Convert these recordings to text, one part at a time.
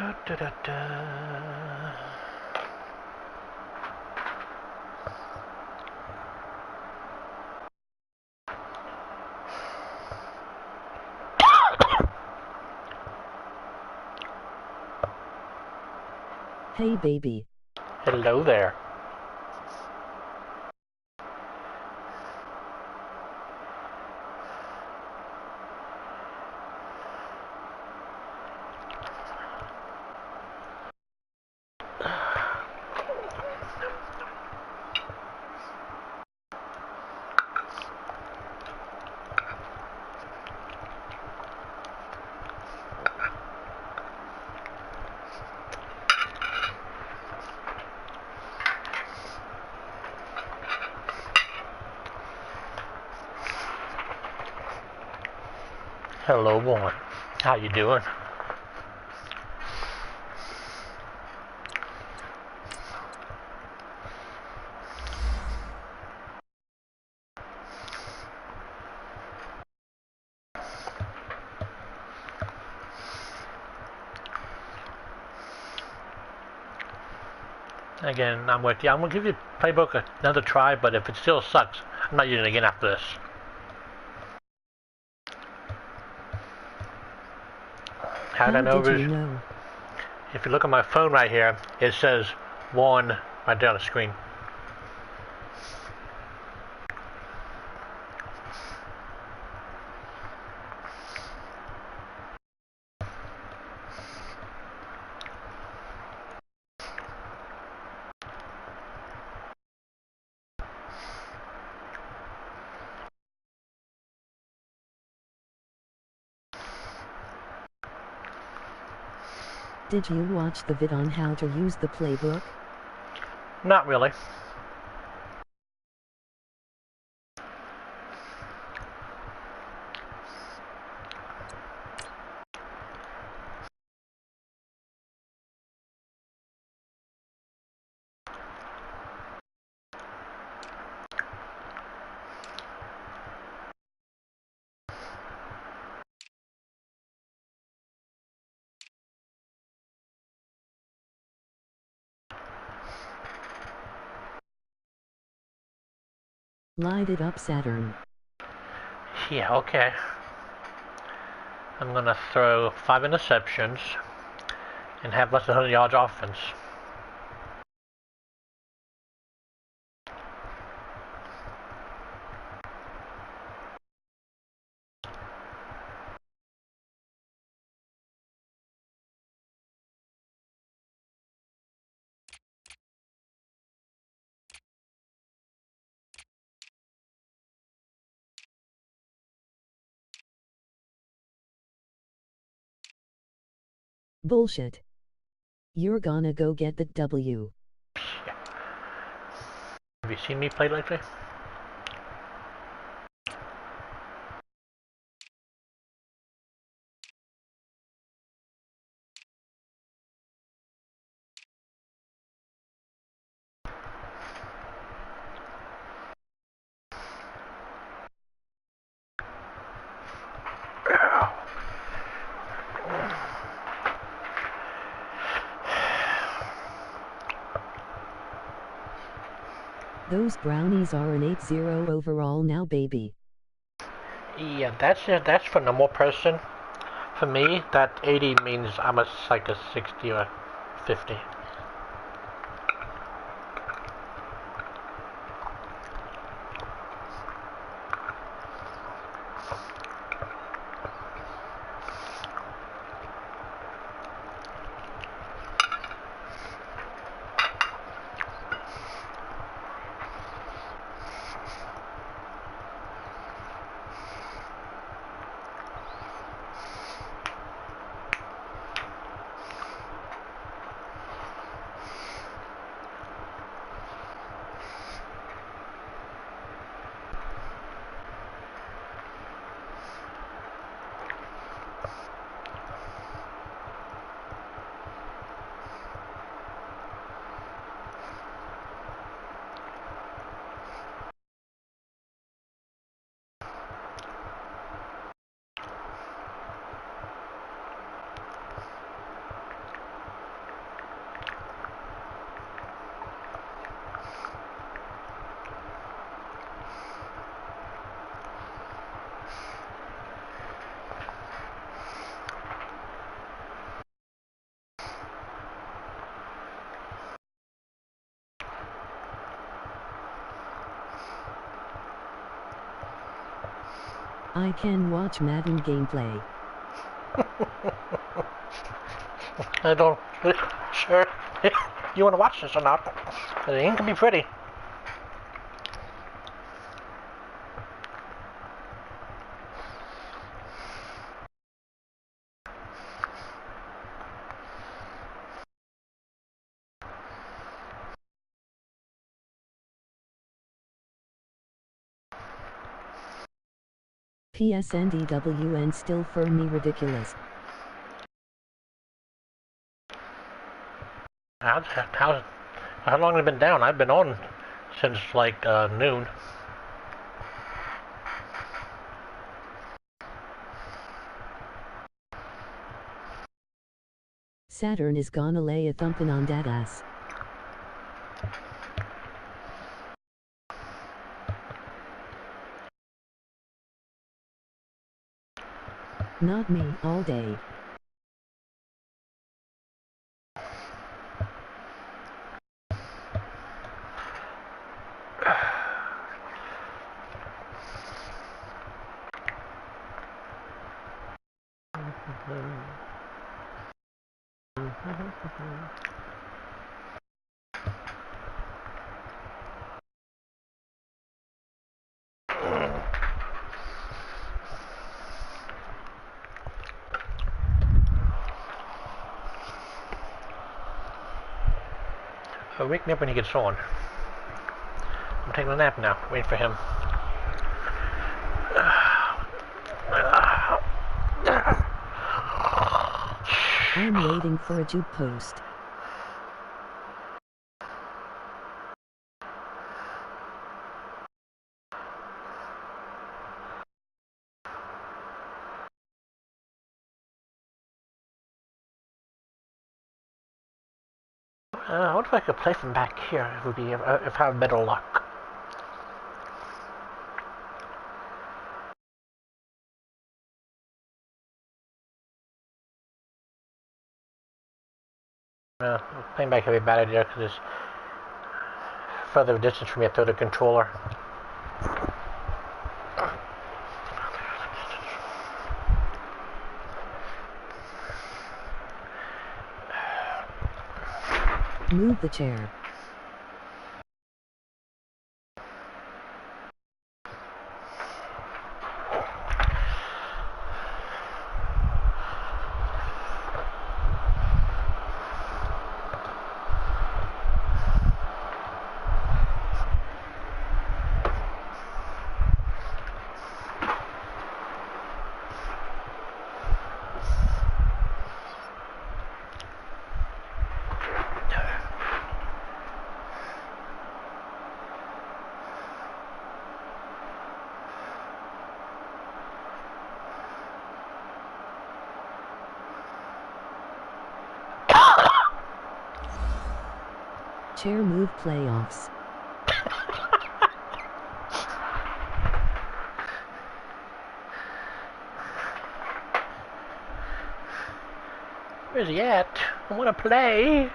Da, da, da. Hey baby. Hello there. Hello, woman. How you doing? Again, I'm with you. I'm gonna give you playbook another try, but if it still sucks, I'm not using it again after this. How did you know? If you look at my phone right here, it says 1 right there on the screen. Did you watch the vid on how to use the playbook? Not really. Light it up, Saturn. Yeah, okay. I'm gonna throw 5 interceptions and have less than 100 yards offense. Bullshit. You're gonna go get the W. Yeah. Have you seen me play lately? Those brownies are an 8-0 overall now, baby. Yeah, that's for a normal person. For me, that 80 means I'm like a 60 or 50. I can watch Madden gameplay. I don't... Sure. You want to watch this or not? It ain't gonna be pretty. PSNDWN still for me ridiculous. How long have I been down? I've been on since like noon. Saturn is gonna lay a thumpin' on that ass. Not me, all day. Wake me up when he gets on. I'm taking a nap now. Wait for him. I'm waiting for a juke post. I wonder if I could play from back here. It would be if I have better luck. Playing back would be a bad idea because it's further distance from me to throw the controller. Move the chair. Chair move playoffs. Where's he at? I want to play.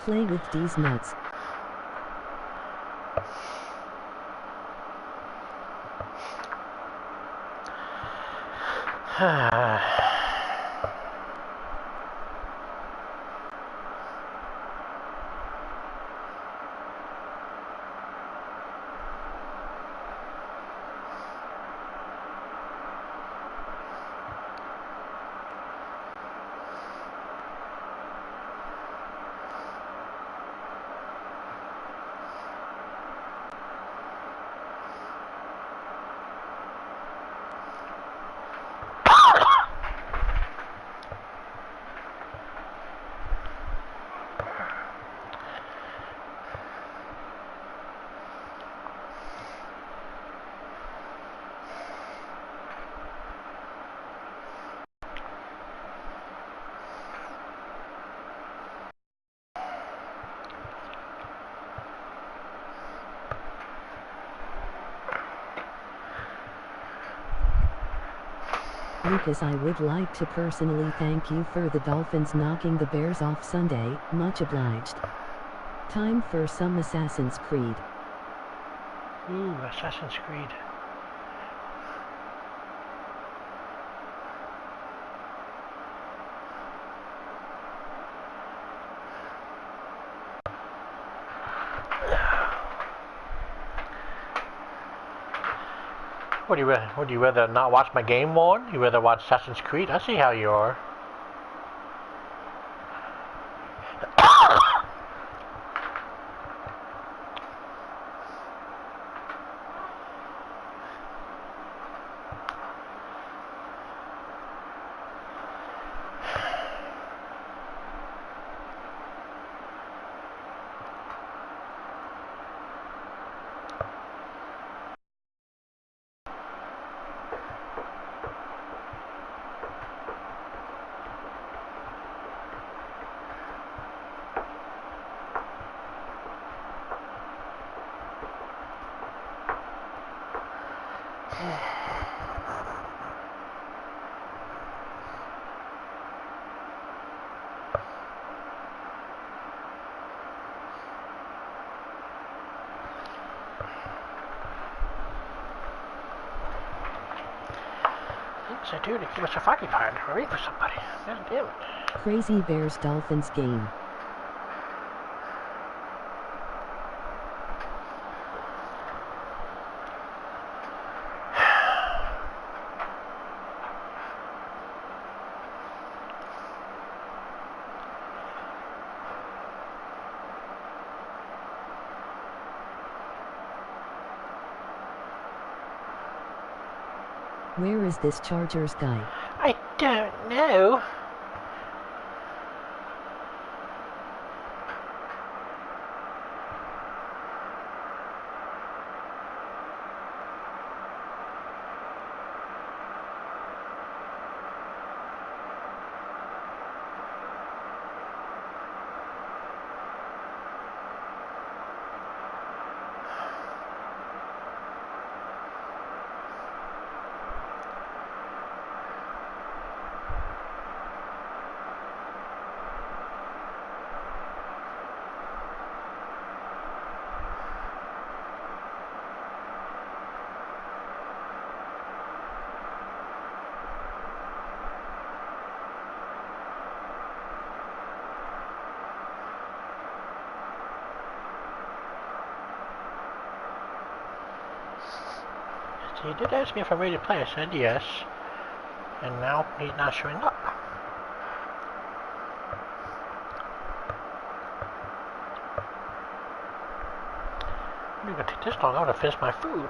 Play with these nuts. Lucas, I would like to personally thank you for the Dolphins knocking the Bears off Sunday. Much obliged. Time for some Assassin's Creed. Ooh, Assassin's Creed. Would you rather not watch my game more? You rather watch Assassin's Creed? I see how you are. So dude, keep us occupied. We're waiting for somebody. God damn it. Crazy Bears Dolphins game. Where is this Chargers guy? I don't know. He did ask me if I'm ready to play. I said yes. And now he's not showing up. I'm gonna take this long. I'm gonna finish my food.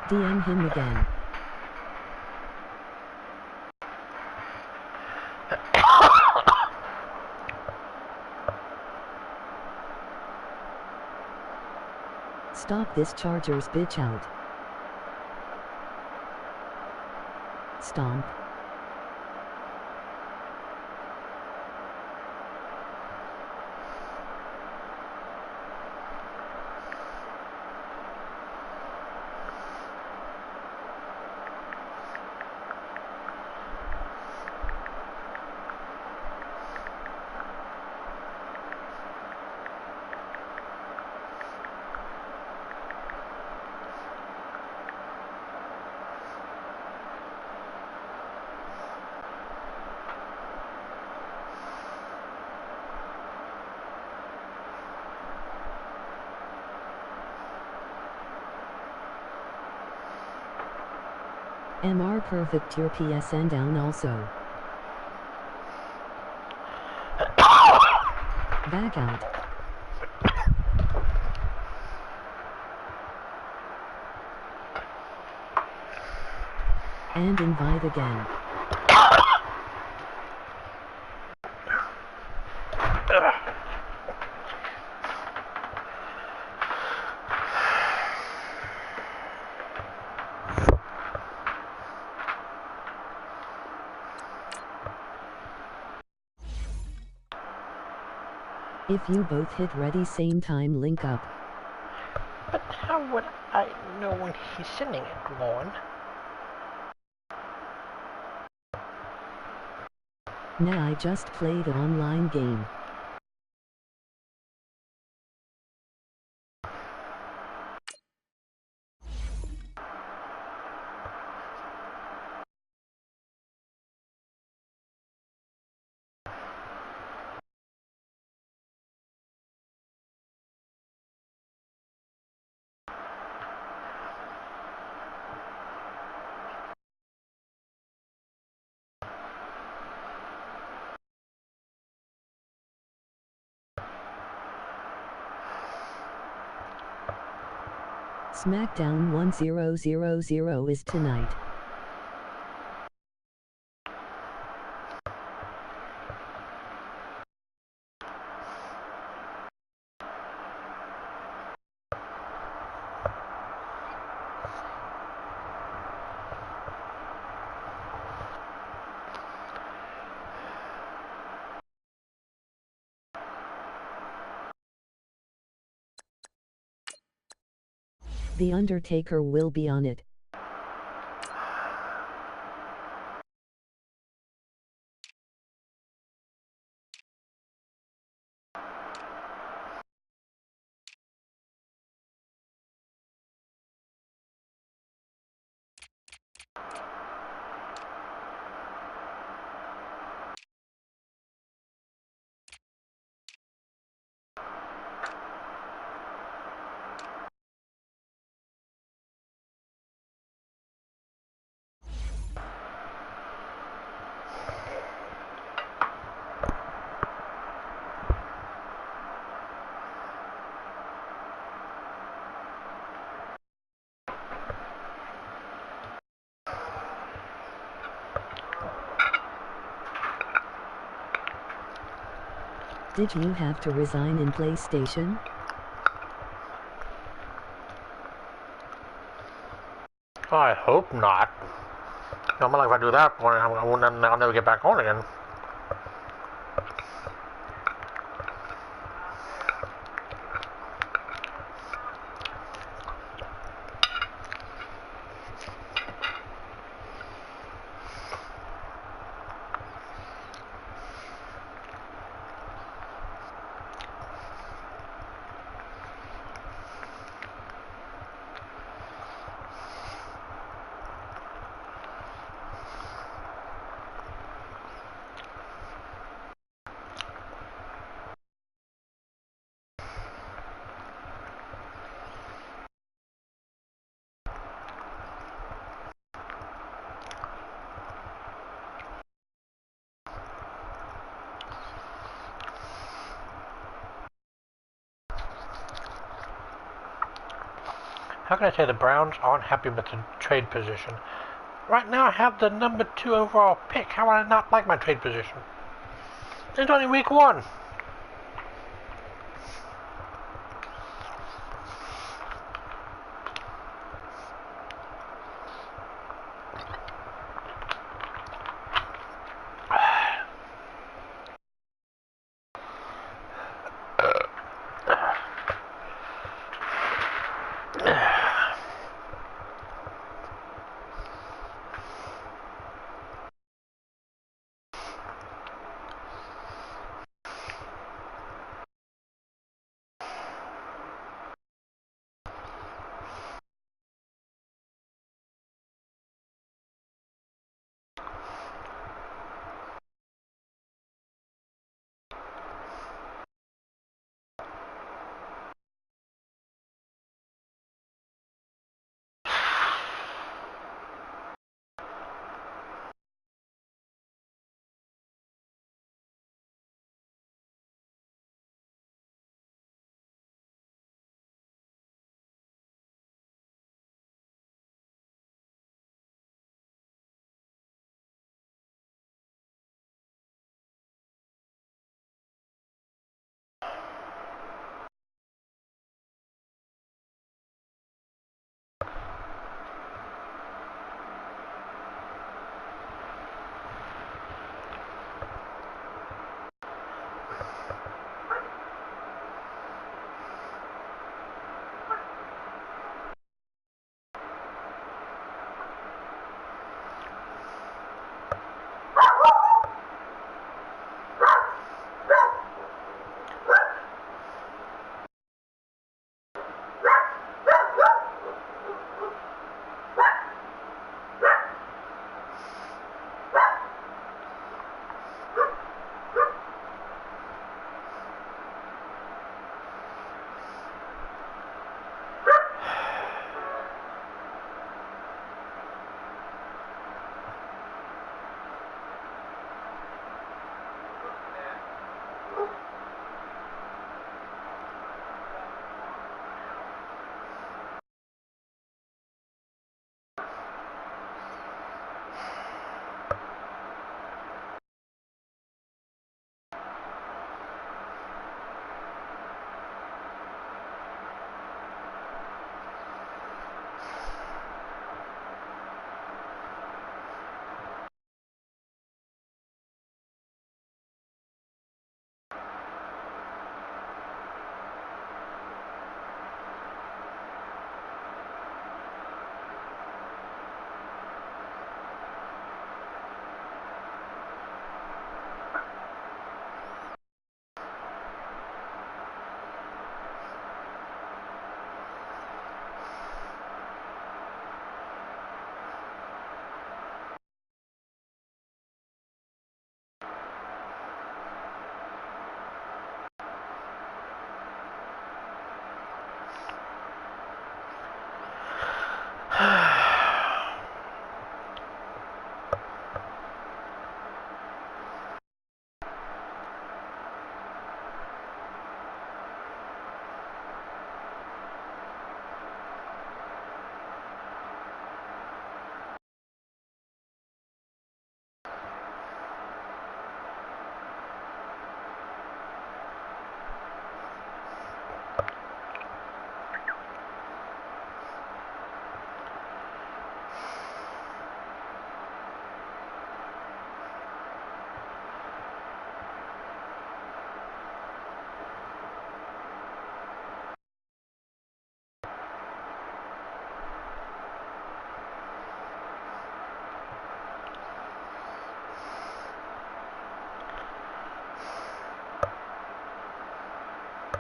DM him again. Stop this Chargers bitch out. Stomp. MR perfect your PSN down also. Back out. And invite again. If you both hit ready same time, link up. But how would I know when he's sending it, Lauren? Nah, I just played an online game. SmackDown 1000 is tonight. The Undertaker will be on it. Did you have to resign in PlayStation? I hope not. I'm like, if I do that, I'll never get back on again. How can I say the Browns aren't happy with the trade position? Right now I have the number 2 overall pick. How would I not like my trade position? It's only week 1.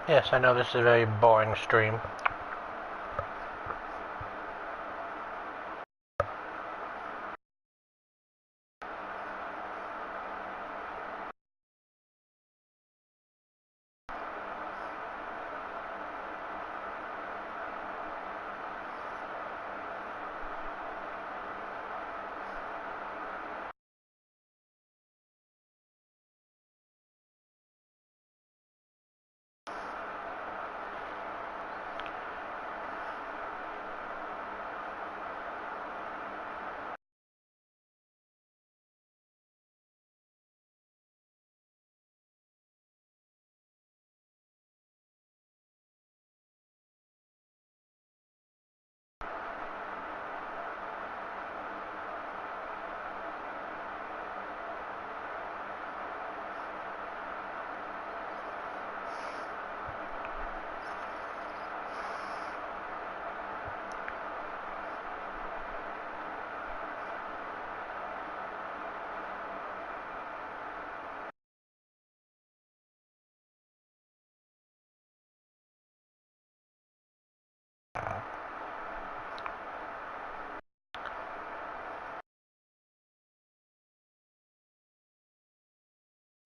Yes, I know this is a very boring stream.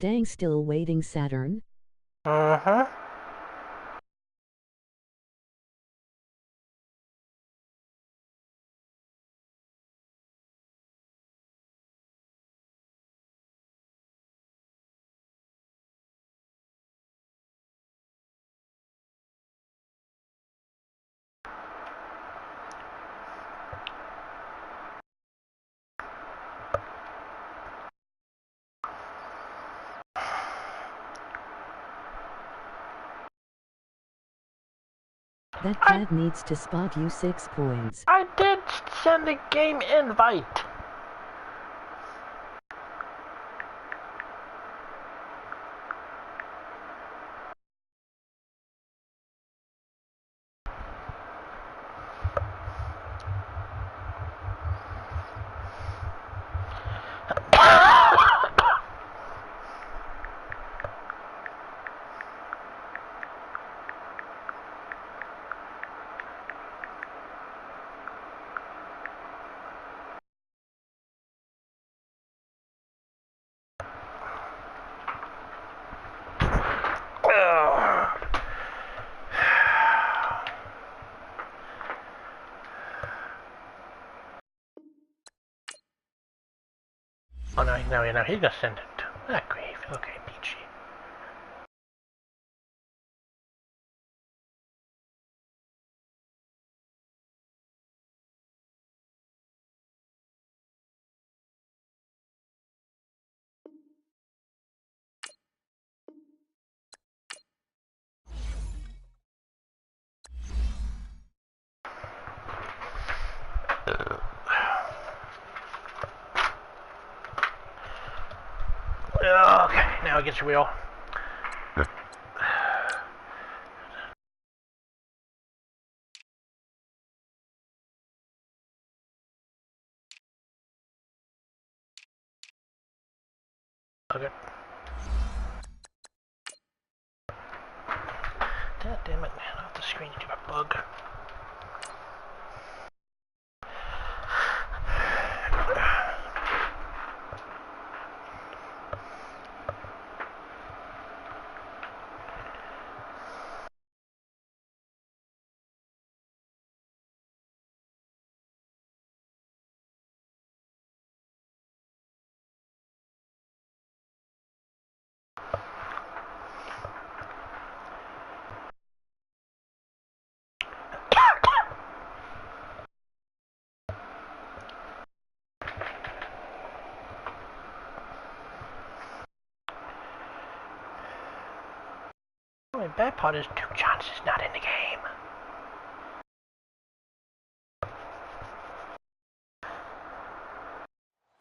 Dang, still waiting, Saturn? Uh-huh. That cat needs to spot you 6 points. I did send a game invite. Oh, no, he's gonna send it. Ah, grief. Okay, peachy. Okay, now it gets real. Okay. God damn it, man, off the screen, you a bug. The only bad part is Duke Johnson's not in the game.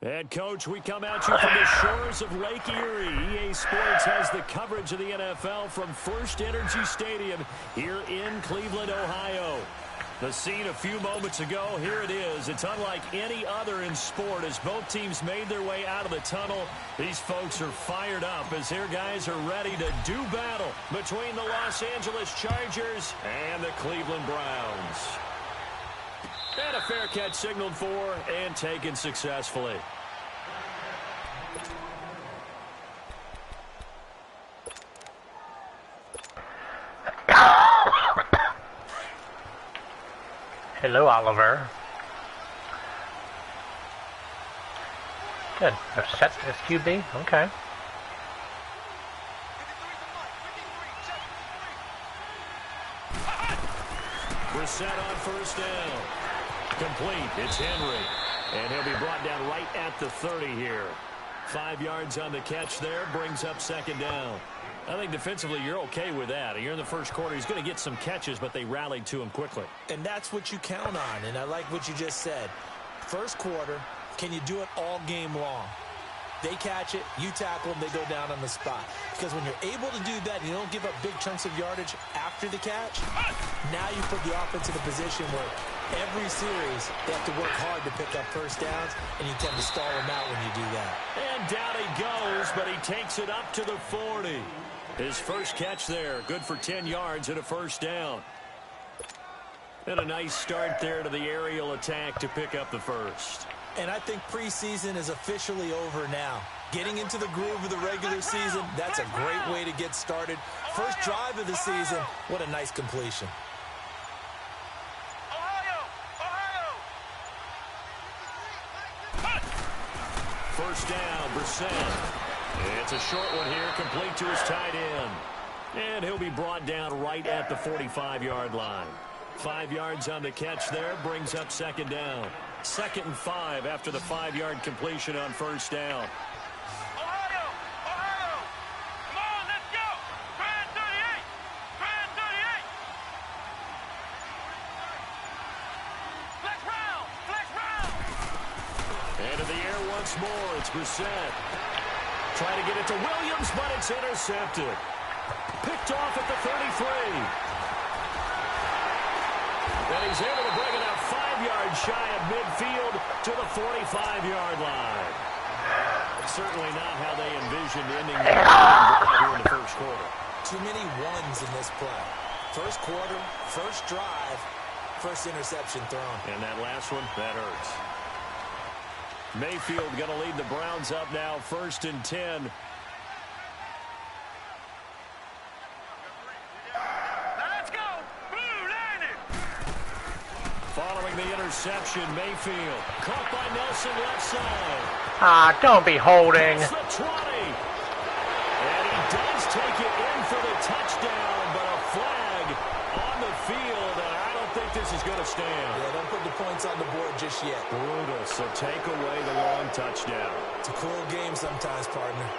And coach, we come at you from the shores of Lake Erie. EA Sports has the coverage of the NFL from First Energy Stadium here in Cleveland, Ohio. The scene a few moments ago, here it is. It's unlike any other in sport as both teams made their way out of the tunnel. These folks are fired up as their guys are ready to do battle between the Los Angeles Chargers and the Cleveland Browns. And a fair catch signaled for and taken successfully. Hello, Oliver. Good. They're set as QB? Okay. We're set on first down. Complete. It's Henry. And he'll be brought down right at the 30 here. 5 yards on the catch there. Brings up second down. I think defensively you're okay with that. You're in the first quarter. He's going to get some catches, but they rallied to him quickly. And that's what you count on. And I like what you just said. First quarter, can you do it all game long? They catch it, you tackle them, they go down on the spot. Because when you're able to do that, you don't give up big chunks of yardage after the catch, now you put the offense in a position where every series they have to work hard to pick up first downs, and you tend to stall them out when you do that. And down he goes, but he takes it up to the 40. His first catch there, good for 10 yards and a first down. And a nice start there to the aerial attack to pick up the first. And I think preseason is officially over now. Getting into the groove of the regular season, that's a great way to get started. First drive of the season, what a nice completion. First down, Brissett. It's a short one here, complete to his tight end. And he'll be brought down right at the 45-yard line. 5 yards on the catch there, brings up second down. 2nd and 5 after the 5-yard completion on first down. Ohio! Come on, let's go! Try 38! Try 38! Flex round! Flex round! And in the air once more, it's Brissett. Trying to get it to Williams, but it's intercepted. Picked off at the 33. And he's able to bring it out 5 yards shy of midfield to the 45-yard line. Certainly not how they envisioned ending the drive here in the first quarter. Too many ones in this play. First quarter, first drive, first interception thrown. And that last one, that hurts. Mayfield going to lead the Browns up now, 1st and 10. Following the interception, Mayfield caught by Nelson left side. Don't be holding. It's the 20. And he does take it in for the touchdown, but a flag on the field, and I don't think this is going to stand. Yeah, don't put the points on the board just yet. Brutal, so take away the long touchdown. It's a cool game sometimes, partner.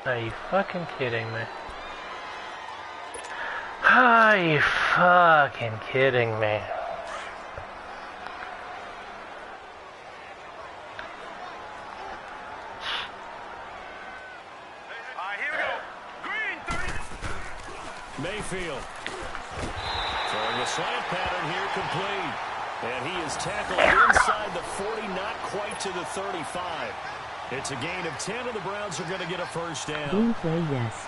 Are you fucking kidding me? Are you fucking kidding me? Alright, here we go. Green 3. Mayfield. Throwing a slant pattern here complete. And he is tackled inside the 40, not quite to the 35. It's a gain of 10, and the Browns are going to get a first down. Gameplay, yes.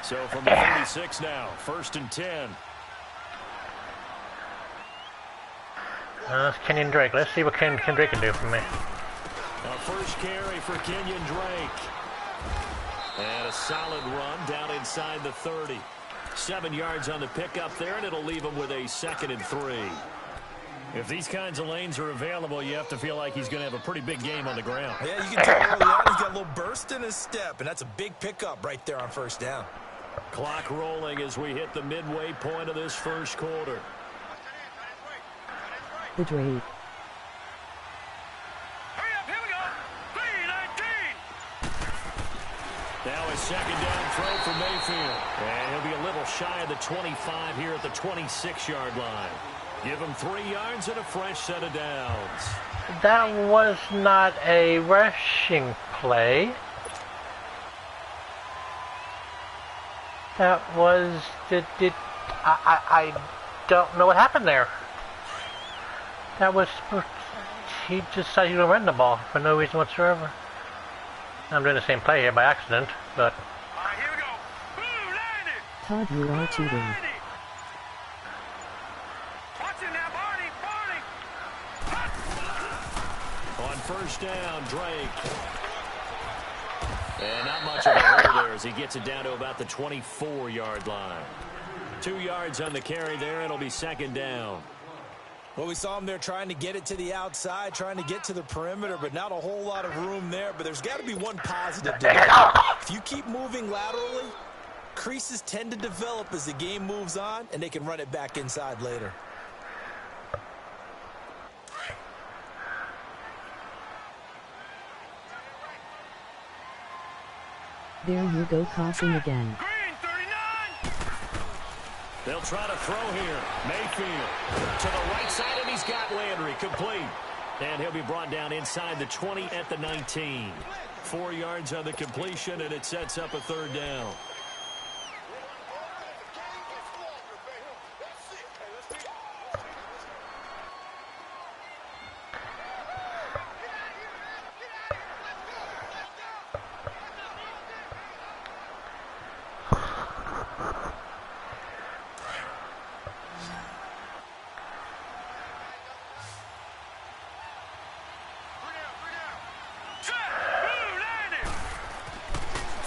So from the 36 now, 1st and 10. It's Kenyon Drake. Let's see what Kenyon Drake can do for me. A first carry for Kenyon Drake. And a solid run down inside the 30. 7 yards on the pickup there, and it'll leave him with a 2nd and 3. If these kinds of lanes are available, you have to feel like he's going to have a pretty big game on the ground. Yeah, you can tell early on he's got a little burst in his step, and that's a big pickup right there on first down. Clock rolling as we hit the midway point of this first quarter. The Drake. Hurry up, here we go. 3-19. Now a 2nd down throw for Mayfield. And he'll be a little shy of the 25 here at the 26-yard line. Give him 3 yards and a fresh set of downs. That was not a rushing play. That was I don't know what happened there. That was he just decided he was gonna run the ball for no reason whatsoever. I'm doing the same play here by accident, but. All right, here we go. Boom, landed. Todd, you are cheating. Watch it now, Barney. On first down, Drake. And not much of a hole there as he gets it down to about the 24-yard line. 2 yards on the carry there. It'll be second down. Well, we saw him there trying to get it to the outside, trying to get to the perimeter, but not a whole lot of room there. But there's got to be one positive to that. If you keep moving laterally, creases tend to develop as the game moves on, and they can run it back inside later. There you go, coughing again. Green, 39. They'll try to throw here. Mayfield to the right side, and he's got Landry complete. And he'll be brought down inside the 20 at the 19. 4 yards on the completion, and it sets up a third down.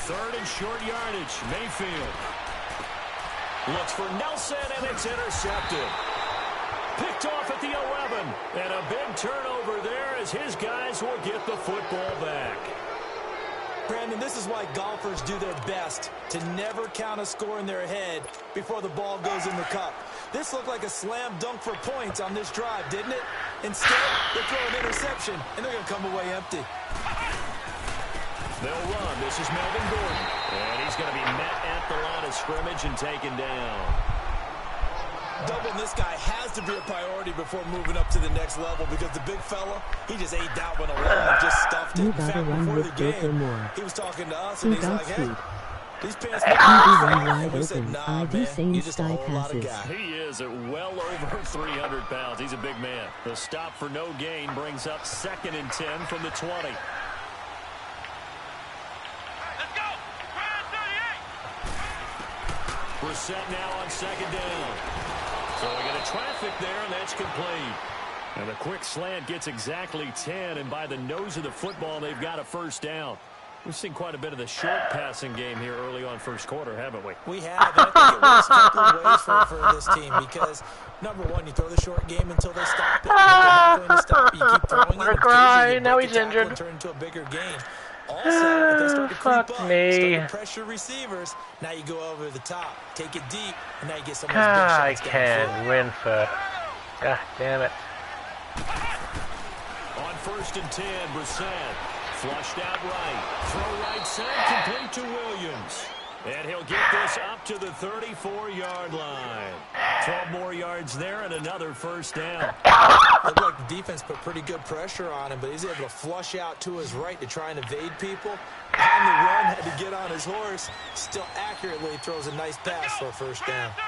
Third and short yardage. Mayfield looks for Nelson, and it's intercepted. Picked off at the 11. And a big turnover there as his guys will get the football back. Brandon, this is why golfers do their best to never count a score in their head before the ball goes in the cup. This looked like a slam dunk for points on this drive, didn't it? Instead, they throw an interception, and they're going to come away empty. They'll run. This is Melvin Gordon. And he's going to be met at the line of scrimmage and taken down. Doubling this guy has to be a priority before moving up to the next level because the big fella, he just ate that one alone, just stuffed it. You In gotta fact, run before with the game, more. he was talking to us, and He he's got like, hey, speed. these pants He look run good. wide We said, open. nah, I do man, same you're just a sky whole lot of passes. guy. He is at well over 300 pounds. He's a big man. The stop for no gain brings up 2nd and 10 from the 20. Let's go. Green, 38. Brissett now on 2nd down. So we got a traffic there, and that's complete. And the quick slant gets exactly 10, and by the nose of the football, they've got a first down. We've seen quite a bit of the short passing game here early on first quarter, haven't we? We have, and I think it works a couple of ways for this team because, number one, you throw the short game until they stop it. If they're not going to stop it, you keep throwing it. Cry. Now he's injured. injured. And turn into a bigger game. Also, if they start to creep Fuck up, me. start to pressure receivers, now you go over the top, take it deep, and now you get some of those big I shots can't downfield. win for. God damn it. On 1st and 10, Brissett flushed out right. Throw right side, complete to Williams. And he'll get this up to the 34-yard line. 12 more yards there and another first down. Looked like the defense put pretty good pressure on him, but he's able to flush out to his right to try and evade people. On the run, had to get on his horse. Still accurately throws a nice pass for a first down. 38.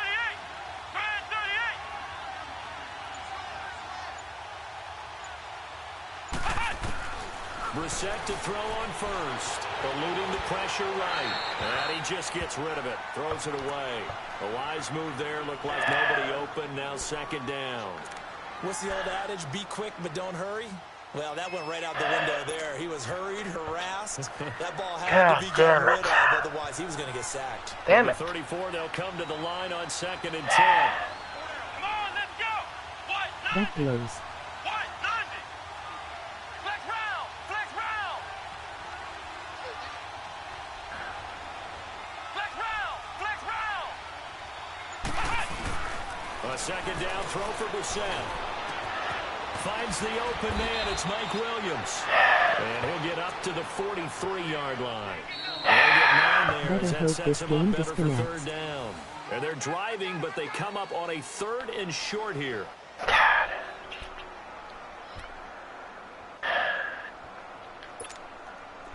Brissett to throw on first. Eluding the pressure right. And he just gets rid of it. Throws it away. A wise move there. Looked like nobody open. Now 2nd down. What's the old adage? Be quick, but don't hurry. Well, that went right out the window there. He was hurried, harassed. That ball had to be gotten rid of. Otherwise, he was going to get sacked. Damn it. 34, they'll come to the line on 2nd and 10. Come on, let's go. White, That blows. White, 90. Flex round. Flex round. Flex round. Flex round. A 2nd down throw for Brissett. Finds the open man. It's Mike Williams. And he'll get up to the 43-yard line. They'll get 9 there as that sets him up better for 3rd down. And they're driving, but they come up on a 3rd and short here.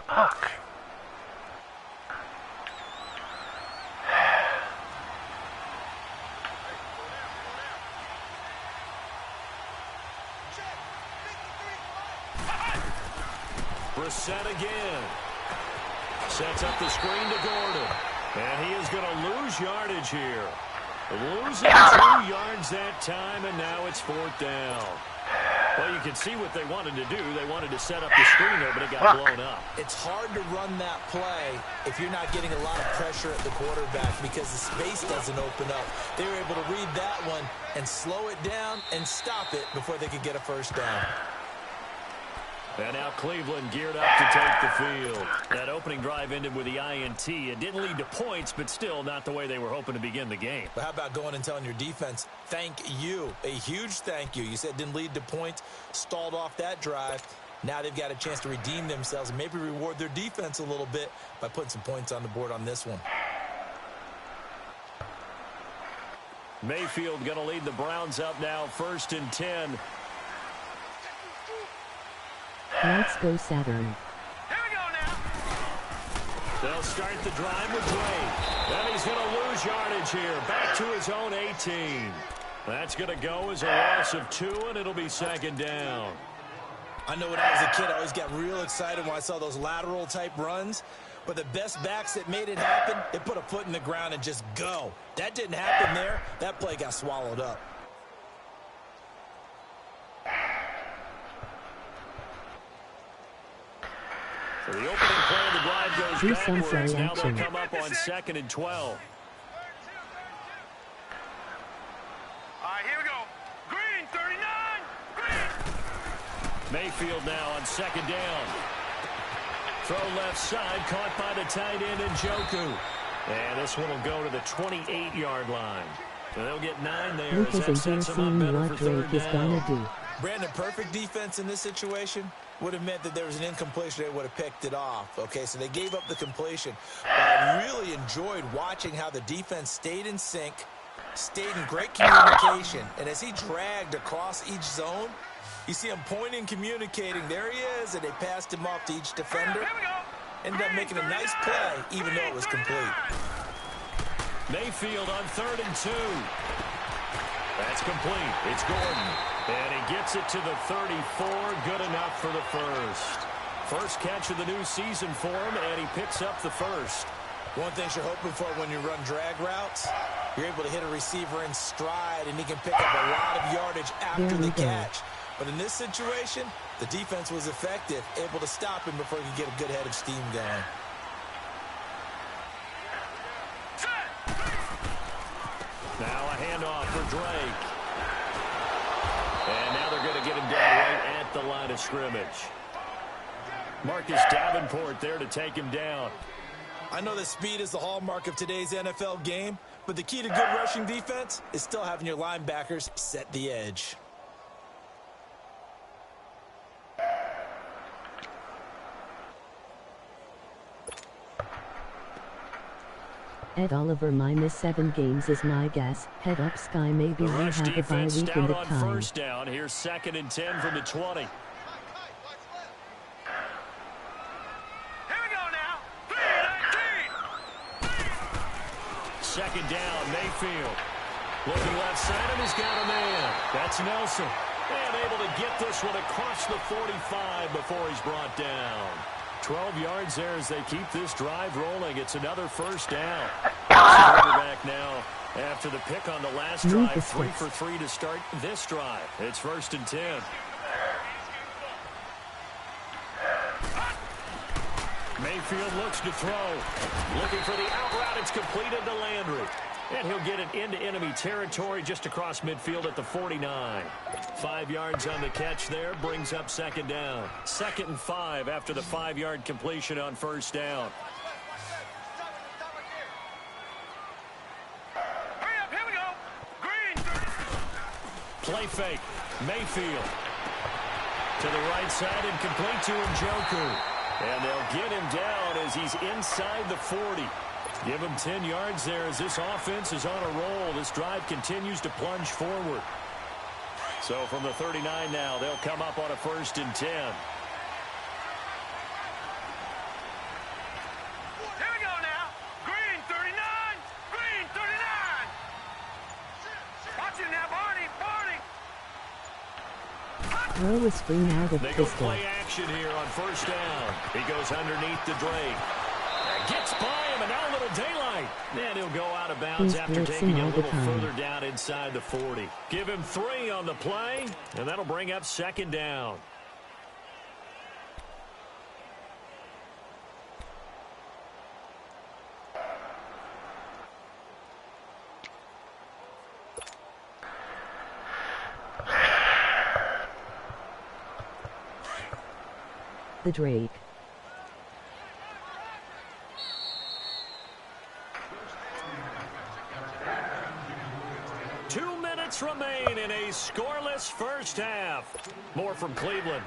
Fuck. Brissett again. Sets up the screen to Gordon. And he is going to lose yardage here. Losing 2 yards that time, and now it's 4th down. Well, you can see what they wanted to do. They wanted to set up the screen there, but it got blown up. It's hard to run that play if you're not getting a lot of pressure at the quarterback because the space doesn't open up. They were able to read that one and slow it down and stop it before they could get a first down. And now Cleveland geared up to take the field. That opening drive ended with the INT. It didn't lead to points, but still not the way they were hoping to begin the game. But how about going and telling your defense, thank you, a huge thank you. You said it didn't lead to points, stalled off that drive. Now they've got a chance to redeem themselves and maybe reward their defense a little bit by putting some points on the board on this one. Mayfield going to lead the Browns up now, 1st and 10. Let's go Saturn. Here we go now. They'll start the drive with Drake. And he's going to lose yardage here. Back to his own 18. That's going to go as a loss of 2, and it'll be 2nd down. I know when I was a kid, I always got real excited when I saw those lateral-type runs. But the best backs that made it happen, they put a foot in the ground and just go. That didn't happen there. That play got swallowed up. So the opening play of the drive goes backwards. Now they'll come up on 2nd and 12. All right, here we go. Green, 39. Green. Mayfield now on 2nd down. Throw left side, caught by the tight end Njoku. And this one will go to the 28-yard line. So they'll get 9 there. Luke is a here seeing what Drake is gonna do. Brandon, perfect defense in this situation would have meant that there was an incompletion. They would have picked it off. Okay, so they gave up the completion. But I really enjoyed watching how the defense stayed in sync, stayed in great communication. And as he dragged across each zone, you see him pointing, communicating. There he is, and they passed him off to each defender. Here we go. Ended up making a nice play, even though it was complete. Mayfield on 3rd and 2. That's complete. It's Gordon. And he gets it to the 34. Good enough for the first. First catch of the new season for him, and he picks up the first. One thing you're hoping for when you run drag routes, you're able to hit a receiver in stride, and he can pick up a lot of yardage after the catch. But in this situation, the defense was effective, able to stop him before he could get a good head of steam going. Now a handoff for Drake. And now they're going to get him down right at the line of scrimmage. Marcus Davenport there to take him down. I know that speed is the hallmark of today's NFL game, but the key to good rushing defense is still having your linebackers set the edge. Ed Oliver -7 games is my guess. Head up Sky, maybe we have a bye week in the on time. 1st down. Here's 2nd and 10 from the 20. Here we go now. 3-19. 2nd down, Mayfield. Looking left side, and he's got a man. That's Nelson. And able to get this one across the 45 before he's brought down. 12 yards there as they keep this drive rolling. It's another first down. Quarterback now after the pick on the last drive. 3 for 3 to start this drive. It's 1st and 10. Mayfield looks to throw. Looking for the out route. It's completed to Landry. And he'll get it into enemy territory just across midfield at the 49. 5 yards on the catch there. Brings up 2nd down. 2nd and 5 after the 5-yard completion on 1st down. Hurry up, here we go. Green. Play fake. Mayfield. To the right side and complete to Njoku. And they'll get him down as he's inside the 40. Give him 10 yards there as this offense is on a roll. This drive continues to plunge forward. So from the 39 now, they'll come up on a 1st and 10. Throw a screen out of They go pistol. play action here on first down. He goes underneath the Drake. Gets by him, and now a little daylight. And he'll go out of bounds He's after blitzing taking it a all the little time. further down inside the 40. Give him 3 on the play, and that'll bring up second down. The Drake. Remain in a scoreless first half. More from Cleveland.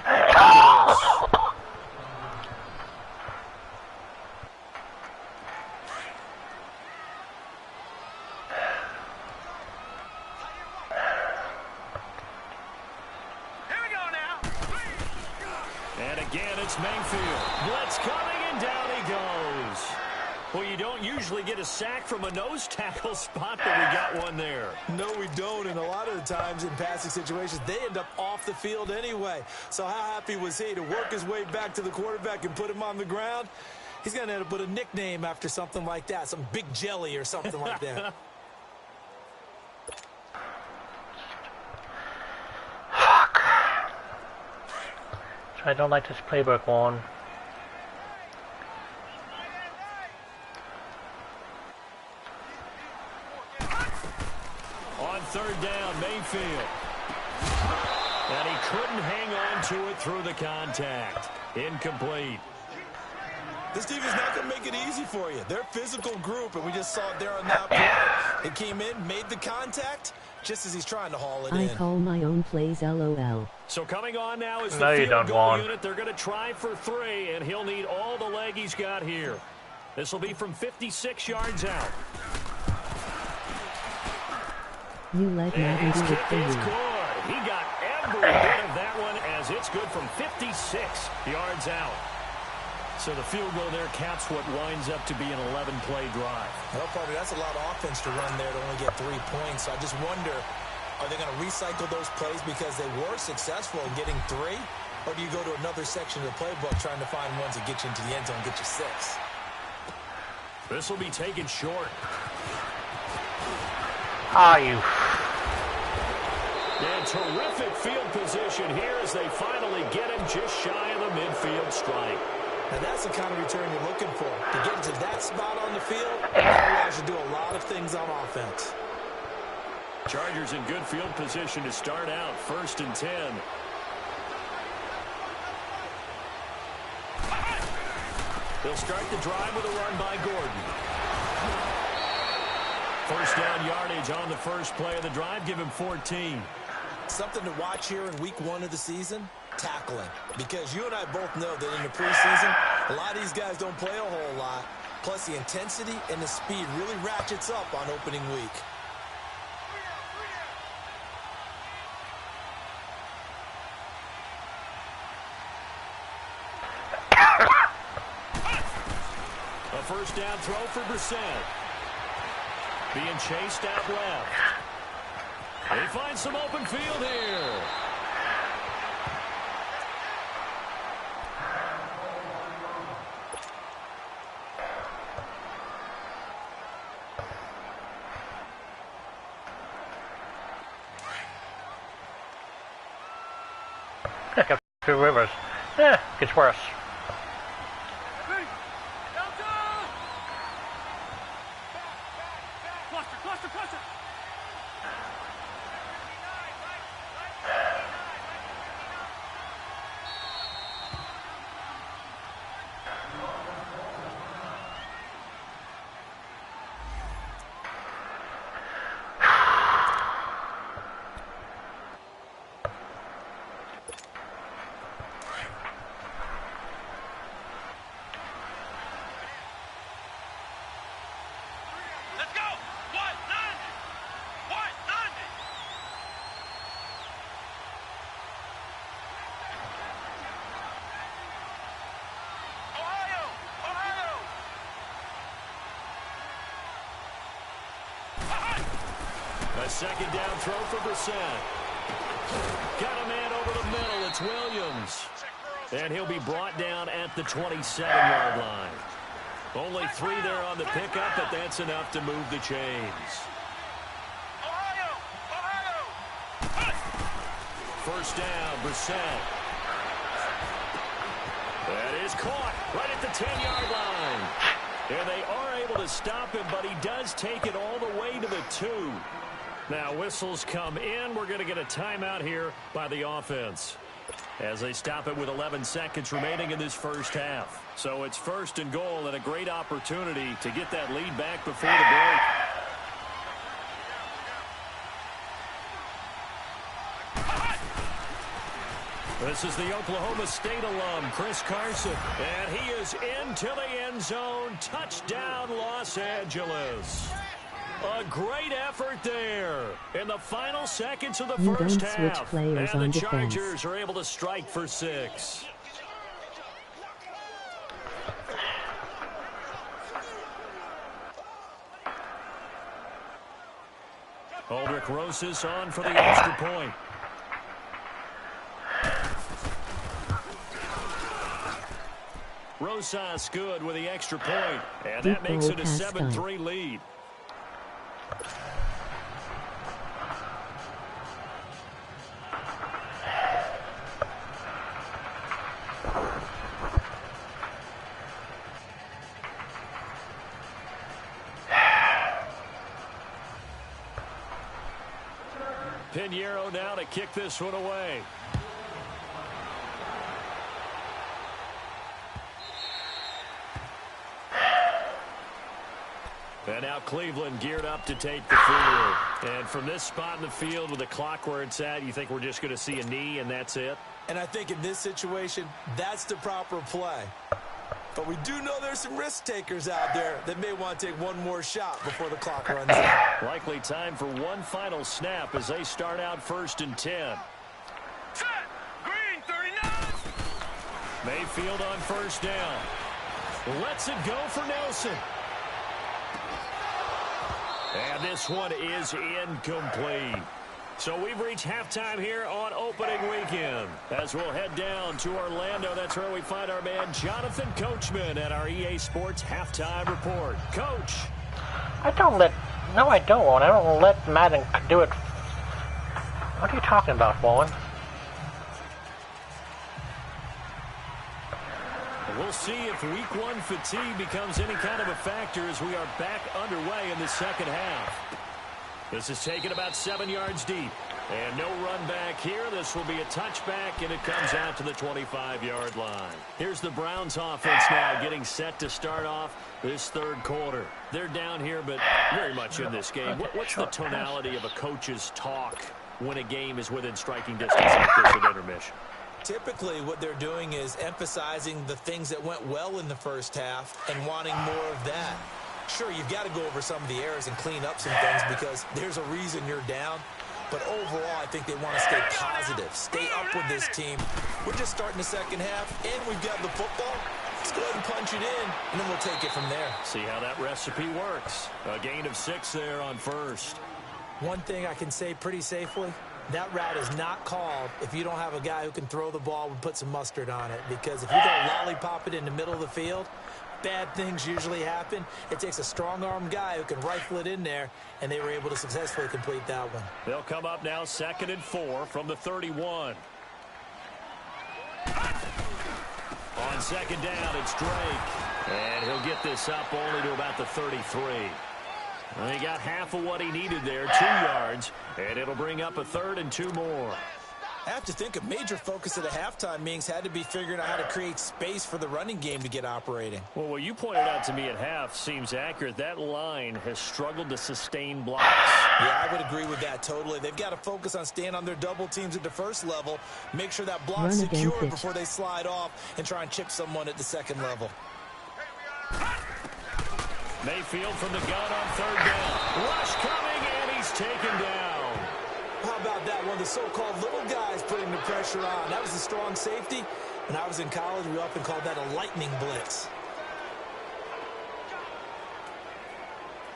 And again, it's Mayfield. Blitz coming, and down he goes. Well, you don't usually get a sack from a nose tackle spot, but we got one there. No, we don't, and a lot of the times in passing situations, they end up off the field anyway. So how happy was he to work his way back to the quarterback and put him on the ground? He's going to end up with a nickname after something like that, some Big Jelly or something like that. Fuck. I don't like this playbook one. Third down, Mayfield. And he couldn't hang on to it through the contact. Incomplete. This team is not going to make it easy for you. They're a physical group, and we just saw it there on that play. He came in, made the contact, just as he's trying to haul it in. I call my own plays LOL. So coming on now is the No, you field don't goal want. unit. They're going to try for 3, and he'll need all the leg he's got here. This will be from 56 yards out. You let Madden His do it kick for is you. good. He got every bit of that one as it's good from 56 yards out. So the field goal there caps what winds up to be an 11-play drive. Well, partner, that's a lot of offense to run there to only get 3 points. So I just wonder, are they going to recycle those plays because they were successful in getting 3? Or do you go to another section of the playbook trying to find ones that get you into the end zone and get you 6? This will be taken short. Ah, you. And terrific field position here as they finally get him just shy of the midfield strike. Now that's the kind of return you're looking for. To get into that spot on the field, that allows you to do a lot of things on offense. Chargers in good field position to start out. 1st and 10. They'll start the drive with a run by Gordon. First down yardage on the first play of the drive. Give him 14. Something to watch here in week 1 of the season, tackling. Because you and I both know that in the preseason, a lot of these guys don't play a whole lot. Plus, the intensity and the speed really ratchets up on opening week. A first down throw for Brissett. Being chased out left. They find some open field here. Got 2 rivers. Gets worse. Let's go! 190! 190! Ohio! Ohio! A second down throw for Brissett. Got a man over the middle. it's Williams. And he'll be brought down at the 27-yard line. Only 3 there on the pickup, but that's enough to move the chains. First down, Brissett. That is caught right at the 10-yard line. And they are able to stop him, but he does take it all the way to the 2. Now whistles come in. We're going to get a timeout here by the offense as they stop it with 11 seconds remaining in this first half. So it's 1st and goal and a great opportunity to get that lead back before the break. This is the Oklahoma State alum, Chris Carson, and he is into the end zone. Touchdown, Los Angeles. A great effort there in the final seconds of the first half. And the Chargers are able to strike for 6. Aldrich Rosas on for the extra point. Rosas good with the extra point, and that makes it a 7-3 lead. Pinheiro now to kick this one away. And now Cleveland geared up to take the field. And from this spot in the field with the clock where it's at, you think we're just going to see a knee and that's it? And I think in this situation, that's the proper play. But we do know there's some risk takers out there that may want to take one more shot before the clock runs out. Likely time for one final snap as they start out 1st and 10. Set. Green 39. Mayfield on 1st down. Lets it go for Nelson. And this one is incomplete. So we've reached halftime here on opening weekend. As we'll head down to Orlando, that's where we find our man Jonathan Coachman at our EA Sports Halftime Report. Coach. I don't let Madden do it. What are you talking about, Bowen? We'll see if week 1 fatigue becomes any kind of a factor as we are back underway in the second half. This is taken about 7 yards deep. And no run back here. This will be a touchback, and it comes out to the 25-yard line. Here's the Browns offense now getting set to start off this 3rd quarter. They're down here, but very much in this game. What's the tonality of a coach's talk when a game is within striking distance like this at intermission? Typically, what they're doing is emphasizing the things that went well in the first half and wanting more of that. Sure, you've got to go over some of the errors and clean up some things because there's a reason you're down. But overall, I think they want to stay positive, stay up with this team. We're just starting the second half, and we've got the football. Let's go ahead and punch it in, and then we'll take it from there. See how that recipe works. A gain of 6 there on 1st. One thing I can say pretty safely, that route is not called if you don't have a guy who can throw the ball and put some mustard on it. Because if you don't lollipop it in the middle of the field, bad things usually happen. It takes a strong-armed guy who can rifle it in there, and they were able to successfully complete that one. They'll come up now 2nd and 4 from the 31. On 2nd down, it's Drake. And he'll get this up only to about the 33. Well, he got half of what he needed there, 2 yards, and it'll bring up a 3rd and 2 more. I have to think a major focus of the halftime meetings had to be figuring out how to create space for the running game to get operating. Well, what you pointed out to me at half seems accurate. That line has struggled to sustain blocks. Yeah, I would agree with that totally. They've got to focus on staying on their double teams at the first level, make sure that block's secure before they slide off, and try and chip someone at the second level. Mayfield from the gun on 3rd down. Rush coming, and he's taken down. How about that? One of the so-called little guys putting the pressure on. That was a strong safety. When I was in college, we often called that a lightning blitz.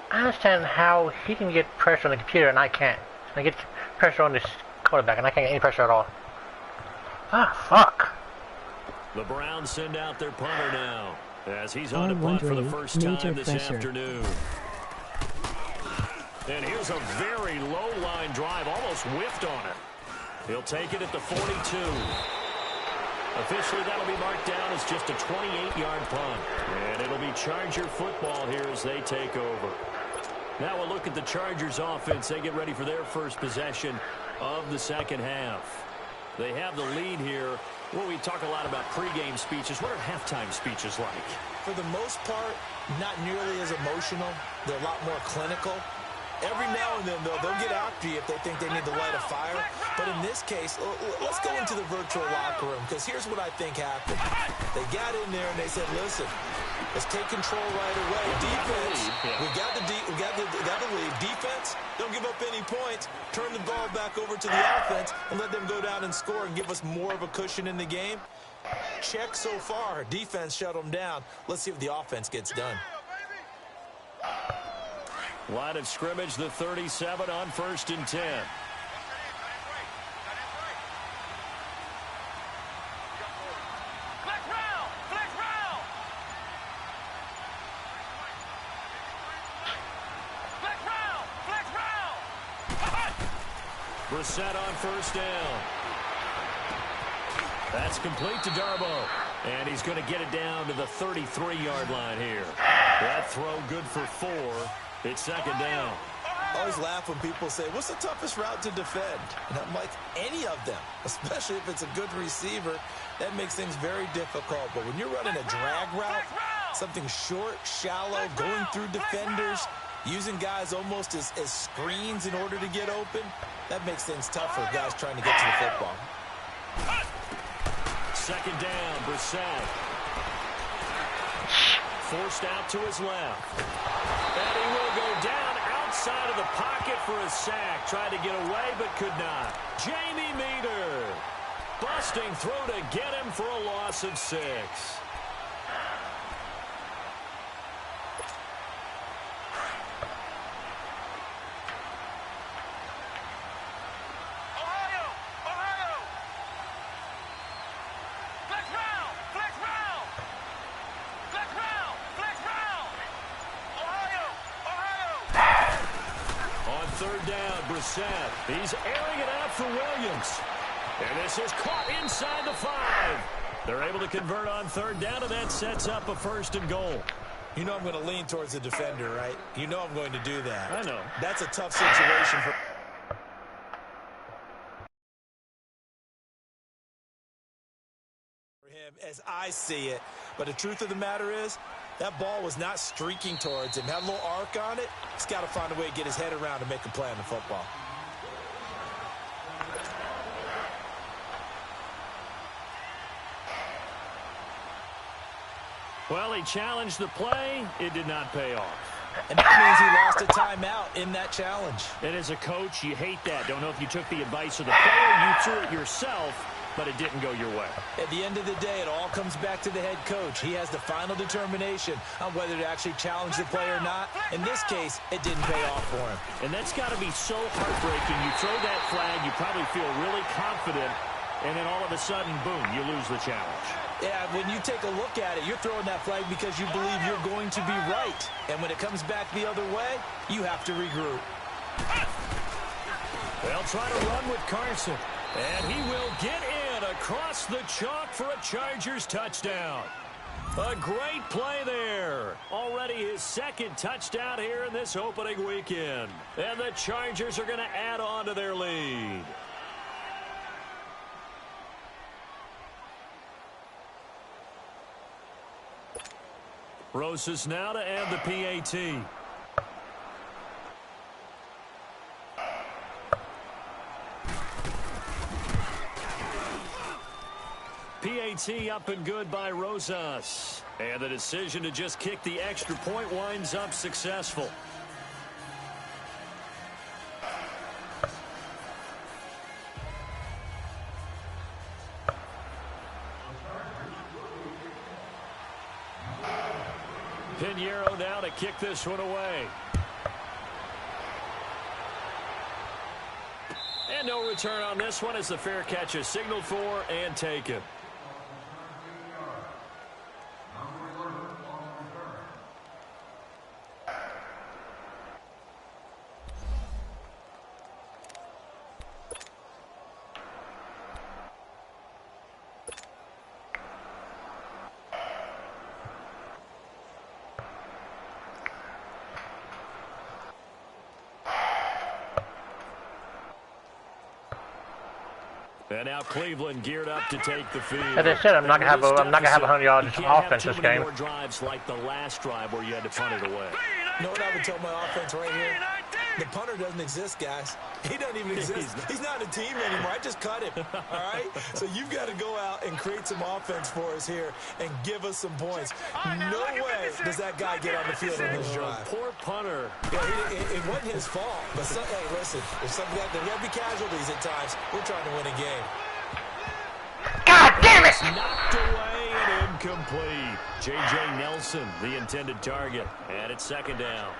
I understand how he can get pressure on the computer and I can't. I get pressure on this quarterback and I can't get any pressure at all. Ah, fuck. The Browns send out their punter now, as he's on to punt for the first time this afternoon. And here's a very low-line drive, almost whiffed on it. He'll take it at the 42. Officially, that'll be marked down as just a 28-yard punt. And it'll be Charger football here as they take over. Now we'll look at the Chargers offense. They get ready for their first possession of the second half. They have the lead here. Well, we talk a lot about pregame speeches. What are halftime speeches like? For the most part, not nearly as emotional. They're a lot more clinical. Every now and then, though, they'll get after you if they think they need to light a fire. But in this case, let's go into the virtual locker room, because here's what I think happened. They got in there and they said, listen, let's take control right away. Defense, we got the lead. Defense, don't give up any points. Turn the ball back over to the offense and let them go down and score and give us more of a cushion in the game. Check so far. Defense shut them down. Let's see if the offense gets done. Line of scrimmage, the 37 on 1st and 10. Brissett on 1st down. That's complete to Darboh. And he's going to get it down to the 33-yard line here. That throw good for 4. It's 2nd down. I always laugh when people say, what's the toughest route to defend? And I'm like, any of them, especially if it's a good receiver. That makes things very difficult. But when you're running a drag route, something short, shallow, going through defenders, using guys almost as screens in order to get open, that makes things tough for guys trying to get to the football. 2nd down, Brissett. Forced out to his left. And he will go down outside of the pocket for a sack. Tried to get away, but could not. Jamie Meter. Busting through to get him for a loss of 6. He's airing it out for Williams. And this is caught inside the 5. They're able to convert on 3rd down, and that sets up a 1st and goal. You know I'm going to lean towards the defender, right? You know I'm going to do that. I know. That's a tough situation for him as I see it. But the truth of the matter is, that ball was not streaking towards him. Had a little arc on it. He's got to find a way to get his head around and make a play on the football. Well, he challenged the play. It did not pay off. And that means he lost a timeout in that challenge. And as a coach, you hate that. Don't know if you took the advice of the player, you threw it yourself, but it didn't go your way. At the end of the day, it all comes back to the head coach. He has the final determination on whether to actually challenge the play or not. In this case, it didn't pay off for him. And that's got to be so heartbreaking. You throw that flag, you probably feel really confident, and then all of a sudden, boom, you lose the challenge. Yeah, when you take a look at it, you're throwing that flag because you believe you're going to be right. And when it comes back the other way, you have to regroup. They'll try to run with Carson. And he will get in across the chalk for a Chargers touchdown. A great play there. Already his 2nd touchdown here in this opening weekend. And the Chargers are going to add on to their lead. Rosas now to end the PAT. PAT up and good by Rosas. And the decision to just kick the extra point winds up successful. Pinheiro now to kick this one away. And And no return on this one as the fair catch is signaled for and taken. And now Cleveland geared up to take the field. As I said, I'm not gonna have 100 yards offense this game. More drives like the last drive where you had to punt it away. You know what I would tell my offense right here? The punter doesn't exist, guys. He doesn't even exist. He's not a team anymore. I just cut him. All right? So you've got to go out and create some offense for us here and give us some points. No way does that guy get on the field on this drive. Poor punter. Yeah, it wasn't his fault. But hey, listen, if something like that, there will be casualties at times. We're trying to win a game. God damn it! Knocked away and incomplete. J.J. Nelson, the intended target. And it's second down.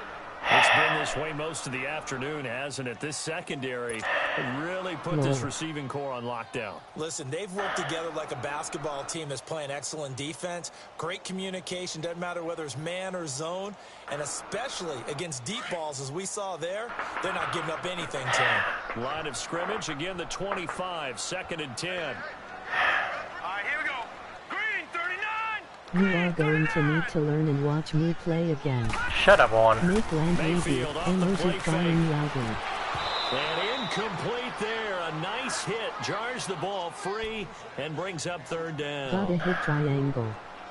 It's been this way most of the afternoon, hasn't it? This secondary really put this receiving core on lockdown. Listen, they've worked together like a basketball team that's playing excellent defense. Great communication, doesn't matter whether it's man or zone. And especially against deep balls, as we saw there, they're not giving up anything to them. Line of scrimmage, again the 25, second and 10. All right, here we go. Green 39. You are going to need to learn and watch me play again. Shut up, Warren. Make land easy, Mayfield off the play emoji crying fake. loudly. And incomplete there. A nice hit. Jars the ball free and brings up third down. Gotta hit triangle.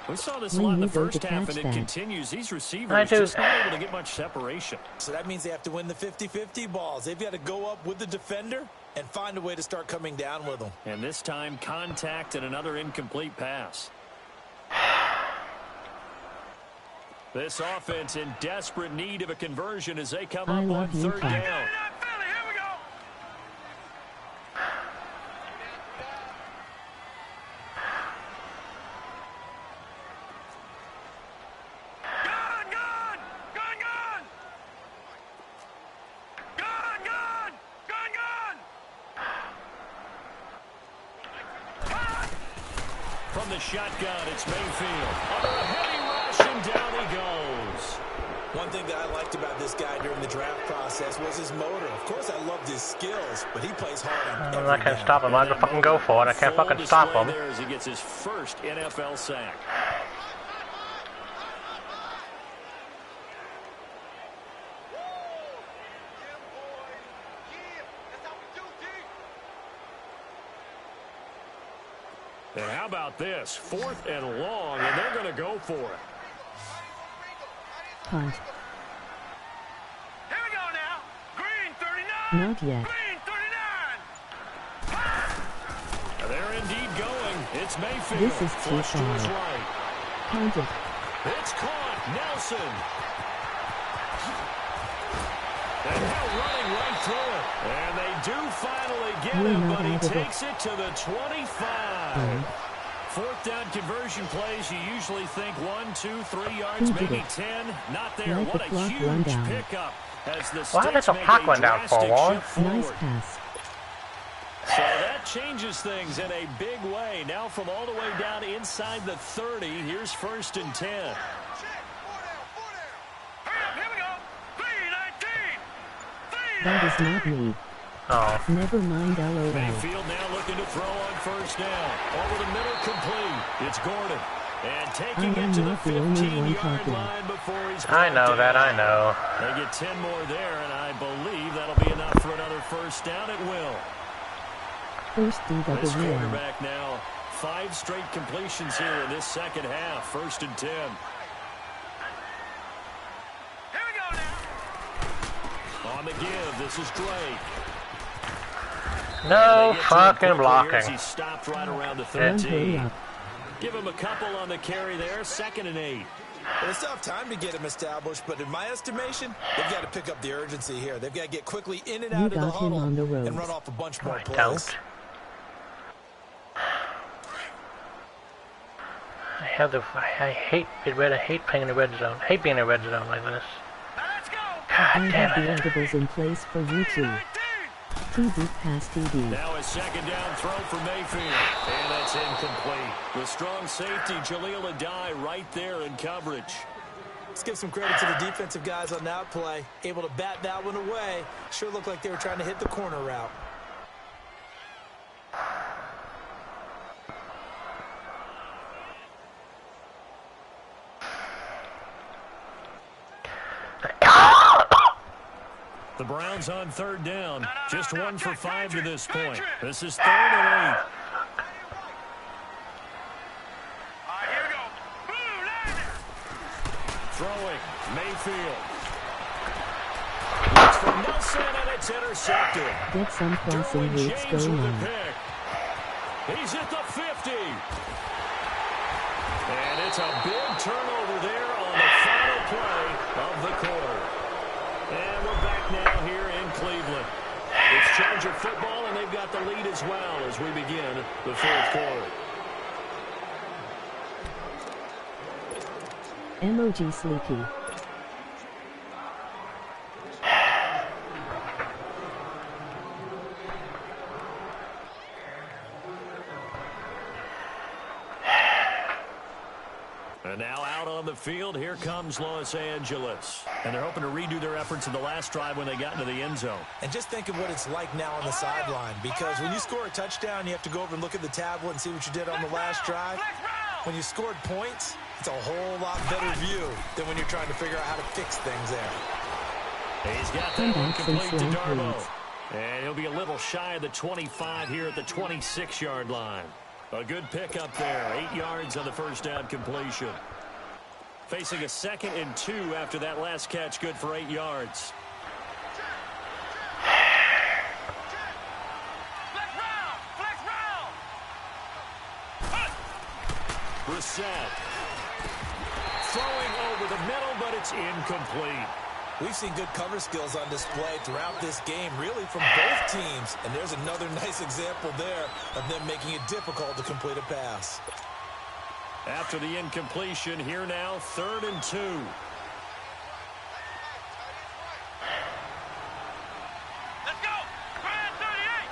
We saw this a When lot in the you go to first half, catch and it that. continues. These I receivers do. just not able to get much separation. So that means they have to win the 50-50 balls. They've got to go up with the defender and find a way to start coming down with them. And this time, contact and another incomplete pass. This offense in desperate need of a conversion as they come I up on love you, third Pat. down. Philly, here we go. Gun, gun, gun, gun. Gun, gun, gun, gun. From the shotgun, it's Mayfield. Under a heavy rush, and down he goes. One thing that I liked about this guy during the draft process was his motor. Of course, I loved his skills, but he plays hard on every I can't down. stop him. I can fucking go for it. I can't Full fucking stop display him. there as he gets his first NFL sack. And how about this? 4th and long, and they're going to go for it. Punt. Here we go now. Green 39. Not yet. Green 39. They're indeed going. It's Mayfield. This is too Flush to his far. right. Punt it. It's caught. Nelson. And now running right through it. And they do finally get We're him, not but he out of it. takes it to the 25. 4th down conversion plays, you usually think 1, 2, 3 yards, Who did maybe it? 10. Not there. Let What the a clock run huge down. pickup as the Why Sticks does a make clock a run down for, drastic Warren? shift Nice forward. pass. So that changes things in a big way. Now from all the way down inside the 30, here's 1st and 10. Hurry up, here we go. Green 19. That is not me. Oh. Never mind LOL. Mayfield now looking to throw on 1st down. Over the middle, complete. It's Gordon. And taking I am it to the not the only one 15-yard talking. line before he's I know brought that, down. I know. They get 10 more there, and I believe that'll be enough for another 1st down. It will. First This DWL. quarterback now, 5 straight completions here in this second half. 1st and 10. Here we go now. On the give, this is Drake. No They get to him fucking quickly here as blocking. He stopped right around the Run, hurry 13. up. Give him a couple on the carry there. 2nd and 8. Well, it's tough time to get him established, but in my estimation, they've got to pick up the urgency here. They've got to get quickly in and You out of the got him huddle on the and ropes. run off a bunch more I plays. don't. I hate playing in the red zone. I hate being in the red zone like this. Now let's go. I God damn have the it. edibles in place for you two. 19. TD pass TD. Now a second down throw for Mayfield. And that's incomplete. The strong safety, Jaleel Adai, right there in coverage. Let's give some credit to the defensive guys on that play. Able to bat that one away. Sure looked like they were trying to hit the corner route. The Browns on third down. Just 1 for 5 to this point. This is 3rd and 8. Throwing, Mayfield. Looks for Nelson, and it's intercepted. Get some crossing Derwin routes James going with the on. pick. He's at the 50. And it's a big turnover there on the final play of the quarter. And we're back now here in Cleveland. It's Charger football, and they've got the lead as well as we begin the 4th quarter. Emoji Sleepy. And now out on the field, here comes Los Angeles. And they're hoping to redo their efforts in the last drive when they got into the end zone. And just think of what it's like now on the sideline, because when you score a touchdown, you have to go over and look at the tablet and see what you did on the last drive. When you scored points, it's a whole lot better view than when you're trying to figure out how to fix things there. He's got that one complete to Darbo. And he'll be a little shy of the 25 here at the 26-yard line. A good pickup there. 8 yards on the first down completion. Facing a 2nd and 2 after that last catch, good for 8 yards. Brissett. Throwing over the middle, but it's incomplete. We've seen good cover skills on display throughout this game, really from both teams. And there's another nice example there of them making it difficult to complete a pass. After the incompletion, here now, 3rd and 2. Let's go! Grand 38!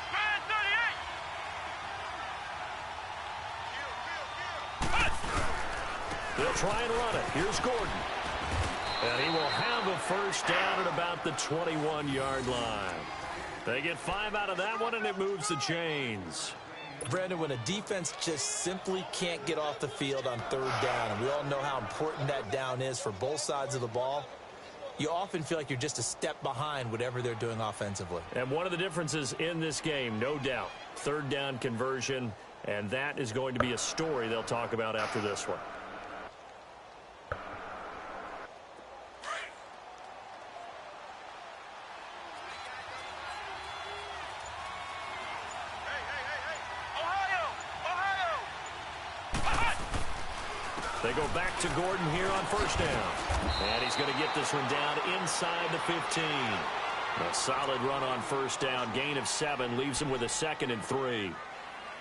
Grand 38! They'll try and run it. Here's Gordon. And he will have a first down at about the 21-yard line. They get 5 out of that one, and it moves the chains. Brandon, when a defense just simply can't get off the field on 3rd down, and we all know how important that down is for both sides of the ball, you often feel like you're just a step behind whatever they're doing offensively. And one of the differences in this game, no doubt, 3rd down conversion, and that is going to be a story they'll talk about after this one. They go back to Gordon here on first down. And he's going to get this one down inside the 15. A solid run on first down. Gain of 7 leaves him with a 2nd and 3.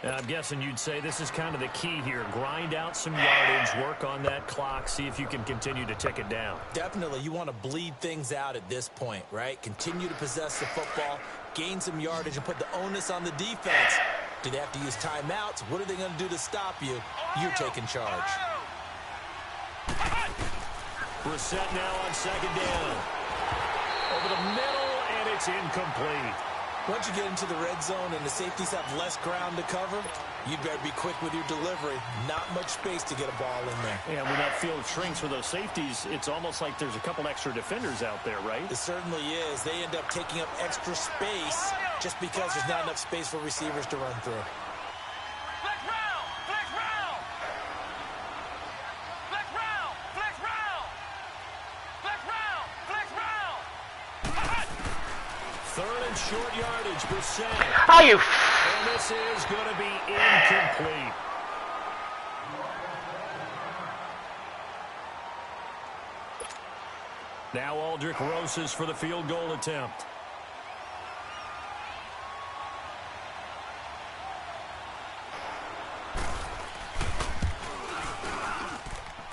And I'm guessing you'd say this is kind of the key here. Grind out some yardage, work on that clock, see if you can continue to tick it down. Definitely, you want to bleed things out at this point, right? Continue to possess the football, gain some yardage, and put the onus on the defense. Do they have to use timeouts? What are they going to do to stop you? You're taking charge. Brissett now on 2nd down. Over the middle, and it's incomplete. Once you get into the red zone and the safeties have less ground to cover, you'd better be quick with your delivery. Not much space to get a ball in there. And when that field shrinks for those safeties, it's almost like there's a couple extra defenders out there, right? It certainly is. They end up taking up extra space just because there's not enough space for receivers to run through. Flex round! Flex round! Flex round! Flex round! Flex round! Flex round! 3rd and short yardage, Brissett. Are you? And this is going to be incomplete. Now Aldrich Rosas for the field goal attempt.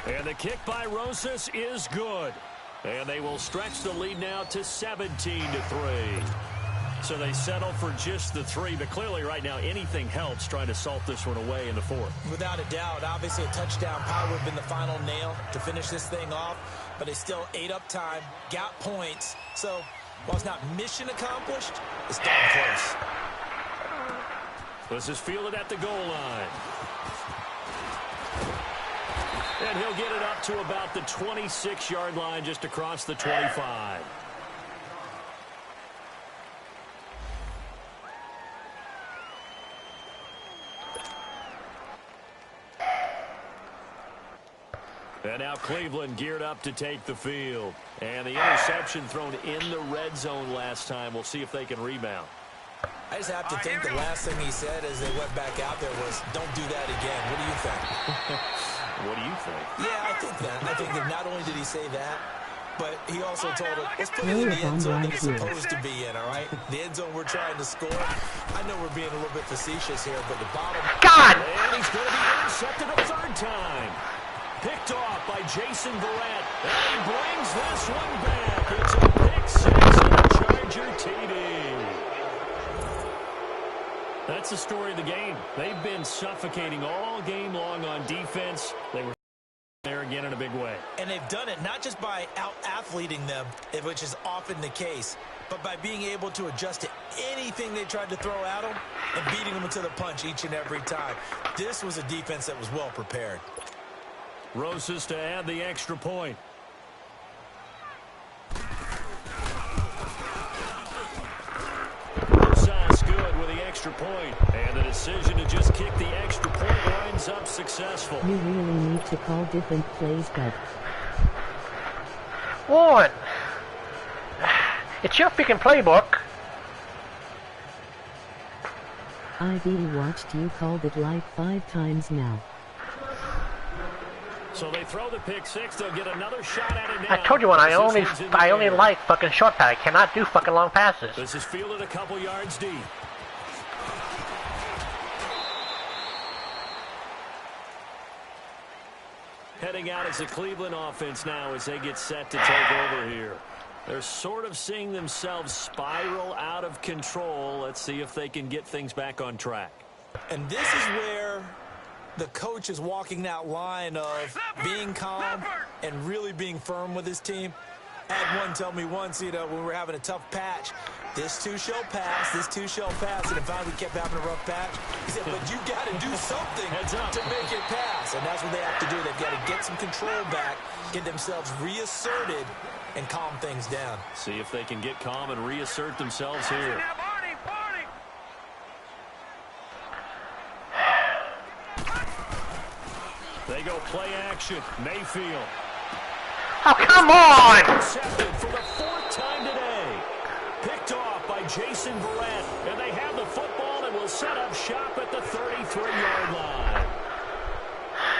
And the kick by Rosas is good. And they will stretch the lead now to 17-3. So they settle for just the 3, but clearly right now anything helps trying to salt this one away in the 4th. Without a doubt, obviously a touchdown probably would have been the final nail to finish this thing off, but they still ate up time, got points. So while it's not mission accomplished, it's darn close. This is fielded at the goal line. And he'll get it up to about the 26-yard line, just across the 25. And now Cleveland geared up to take the field. And the interception thrown in the red zone last time. We'll see if they can rebound. I just have to think the last thing he said as they went back out there was, don't do that again. What do you think? What do you think? Yeah, I think that. I think that not only did he say that, but he also told him, let's put it in the end zone that it's supposed to be in, all right? The end zone we're trying to score. I know we're being a little bit facetious here, but the bottom... God! And he's going to be intercepted a 3rd time. Picked off by Jason Verrett. And he brings this one back. It's a pick 6 and a Charger TD. That's the story of the game. They've been suffocating all game long on defense. They were there again in a big way. And they've done it not just by out-athleting them, which is often the case, but by being able to adjust to anything they tried to throw at them and beating them to the punch each and every time. This was a defense that was well prepared. Rosas to add the extra point. Rosas good with the extra point. And the decision to just kick the extra point winds up successful. You really need to call different plays, but... Warren! It's your freaking playbook. I've watched you called it like 5 times now. So they throw the pick 6. They'll get another shot at it now. I told you when I only like fucking short pass. I cannot do fucking long passes. This is fielded a couple yards deep. Heading out as the Cleveland offense now as they get set to take over here. They're sort of seeing themselves spiral out of control. Let's see if they can get things back on track. And this is where the coach is walking that line of being calm and really being firm with his team. I had one tell me once, you know, when we were having a tough patch, this too shall pass, this too shall pass. And if I kept having a rough patch, he said, but you got to do something to make it pass. And that's what they have to do. They've got to get some control back, get themselves reasserted, and calm things down. See if they can get calm and reassert themselves here. They go play action. Mayfield. Oh, come on! Intercepted for the 4th time today. Picked off by Jason Verrett. And they have the football and will set up shop at the 33-yard line.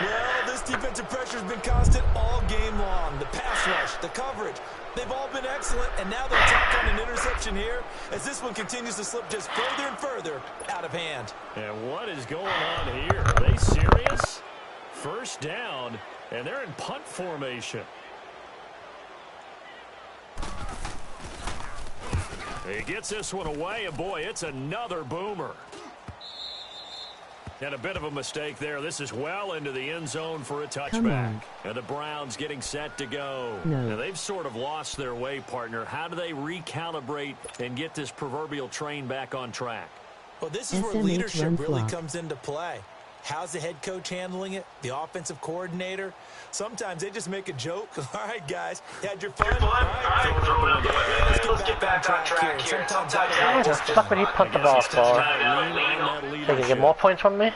Well, this defensive pressure has been constant all game long. The pass rush, the coverage, they've all been excellent. And now they'll tack on an interception here as this one continues to slip just further and further out of hand. And what is going on here? Are they serious? 1st down, and they're in punt formation. He gets this one away, and boy, it's another boomer. And a bit of a mistake there. This is well into the end zone for a touchback. And the Browns getting set to go. Now, they've sort of lost their way, partner. How do they recalibrate and get this proverbial train back on track? Well, this is where leadership really comes into play. How's the head coach handling it? The offensive coordinator? Sometimes they just make a joke. All right, guys, you had your fun? All right, let's get back on track here. Sometimes Why the fuck would he punt the ball for? So he can get more points from me?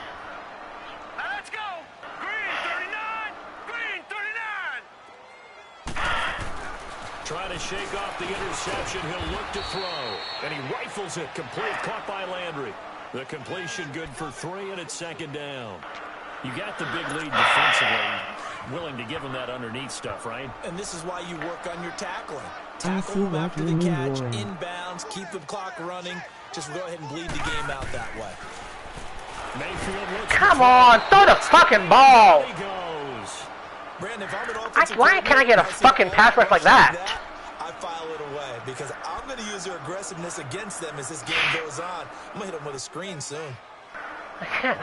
Let's go! Green 39! Green 39! Trying to shake off the interception. He'll look to throw. And he rifles it. Complete. Caught by Landry. The completion good for 3, and it's 2nd down. You got the big lead defensively. Willing to give him that underneath stuff, right? And this is why you work on your tackling. Tackle them after the catch, inbounds, keep the clock running. Just go ahead and bleed the game out that way. Mayfield looks. Come on, throw the fucking ball! He goes. Brandon, if I'm an offensive Why can't I get a fucking pass rush like that? I file it away because I'm going to use their aggressiveness against them as this game goes on. I'm going to hit them with a screen soon. I can't.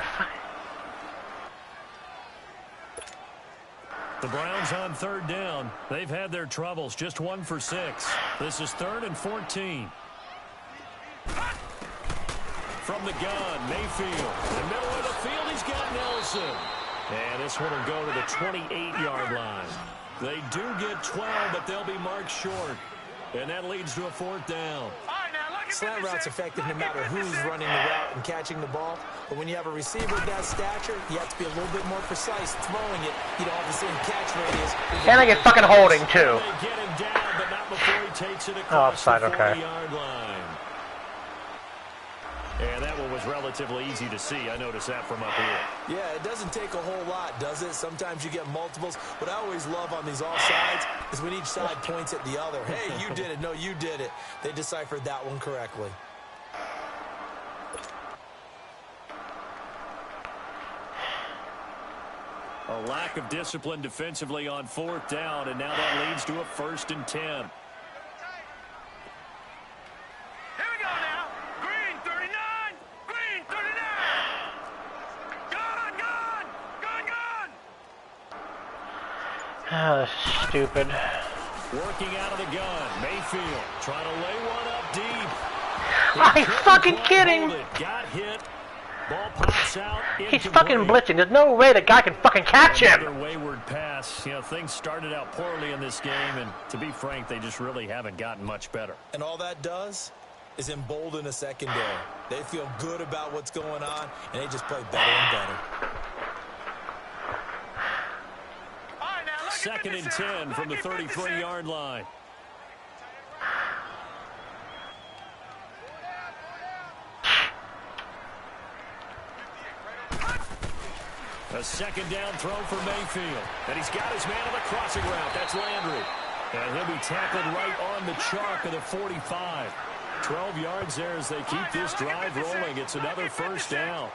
The Browns on third down. They've had their troubles. Just 1 for 6. This is 3rd and 14. From the gun, Mayfield. In the middle of the field, he's got Nelson. And this one will go to the 28-yard line. They do get 12, but they'll be marked short. And that leads to a 4th down. Slant route's effective no matter who's running the route and catching the ball. But when you have a receiver of that stature, you have to be a little bit more precise throwing it. You don't have the same catch radius. And I get fucking holding, too. They get him down, but not before he takes it across offside, the okay. 40-yard line. And that one was relatively easy to see. I noticed that from up here. Yeah, it doesn't take a whole lot, does it? Sometimes you get multiples. What I always love on these offsides is when each side points at the other. Hey, you did it. No, you did it. They deciphered that one correctly. A lack of discipline defensively on 4th down, and now that leads to a 1st and 10. Oh, this is stupid. Working out of the gun. Mayfield trying to lay one up deep. Are you fucking kidding? Got hit. Ball pops out. He's fucking blitzing. There's no way the guy can fucking catch him. Another wayward pass. You know, things started out poorly in this game, and to be frank, they just really haven't gotten much better. And all that does is embolden a secondary. They feel good about what's going on, and they just play better and better. 2nd and 10 from the 33-yard line. A 2nd down throw for Mayfield. And he's got his man on the crossing route. That's Landry. And he'll be tackled right on the chalk of the 45. 12 yards there as they keep this drive rolling. It's another 1st down.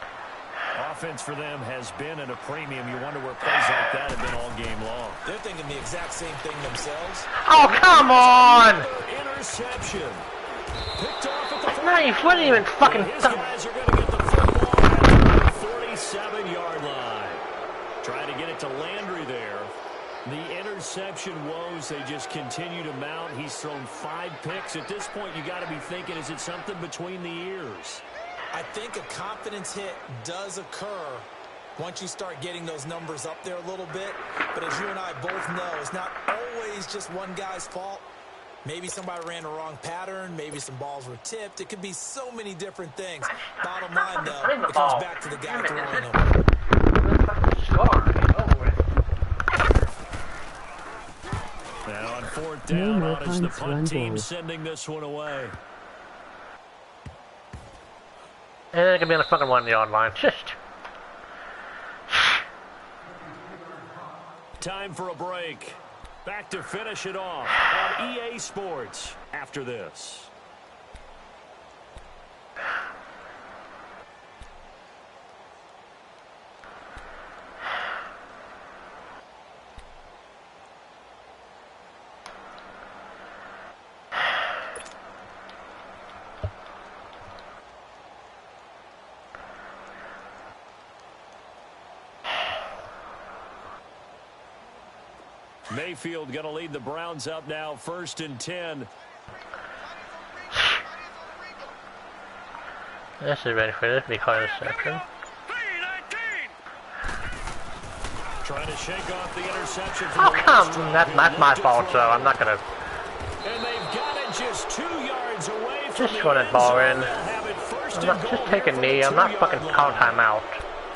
Offense for them has been at a premium. You wonder where plays like that have been all game long. They're thinking the exact same thing themselves. Oh, come on! Interception. Picked off at the 40. No, he wouldn't even fucking... His guys are going to get the football at the 47-yard line. Trying to get it to Landry there. The interception woes, they just continue to mount. He's thrown 5 picks. At this point, you got to be thinking, is it something between the ears? I think a confidence hit does occur once you start getting those numbers up there a little bit. But as you and I both know, it's not always just one guy's fault. Maybe somebody ran the wrong pattern. Maybe some balls were tipped. It could be so many different things. Bottom line, though, it comes back to the guy throwing them. Now on 4th down, it's the punt team sending this one away. And it can be on the fucking 1-yard line. Just. Time for a break. Back to finish it off on EA Sports after this. Mayfield going to lead the Browns up now, 1st and 10. This is ready for this because section. Trying to shake off the interception. Oh, come! That's my fault, so I'm not gonna. And they've got it just 2 yards away from Just run that ball in. I'm not just take a knee. I'm not fucking calling timeout.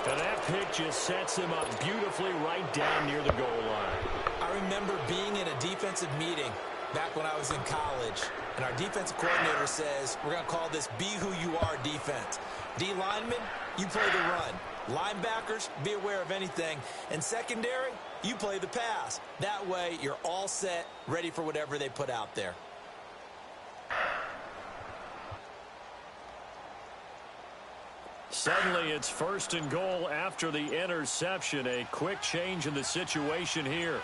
And that pick just sets him up beautifully right down near the goal line. I remember being in a defensive meeting back when I was in college, and our defensive coordinator says, we're going to call this Be Who You Are defense. D linemen, you play the run. Linebackers, be aware of anything. And secondary, you play the pass. That way, you're all set, ready for whatever they put out there. Suddenly, it's 1st and goal after the interception. A quick change in the situation here.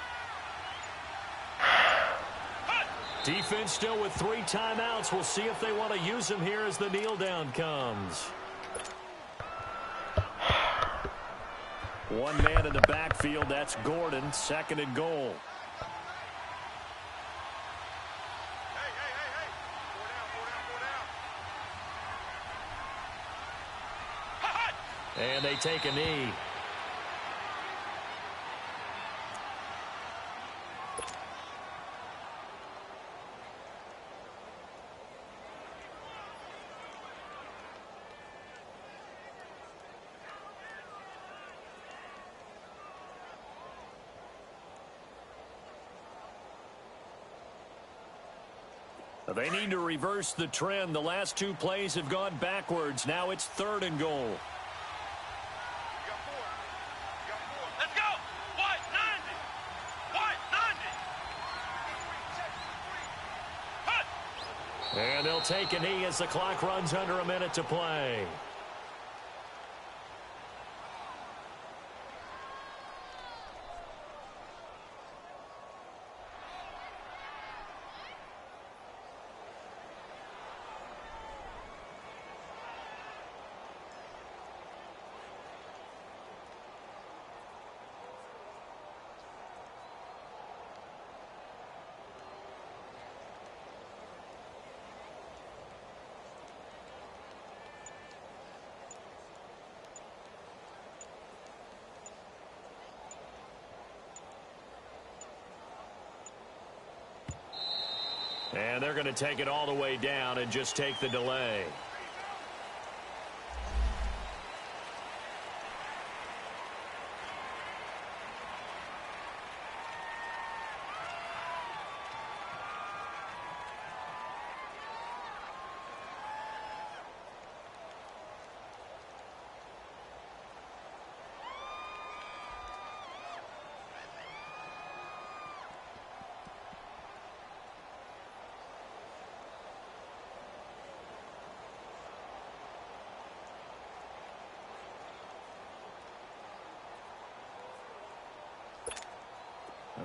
Defense still with 3 timeouts. We'll see if they want to use them here as the kneel down comes. One man in the backfield. That's Gordon. 2nd and goal. And they take a knee. They need to reverse the trend. The last 2 plays have gone backwards. Now it's 3rd and goal. Let's go. White 90. White 90. Hut. And they'll take a knee as the clock runs under a minute to play. And they're going to take it all the way down and just take the delay.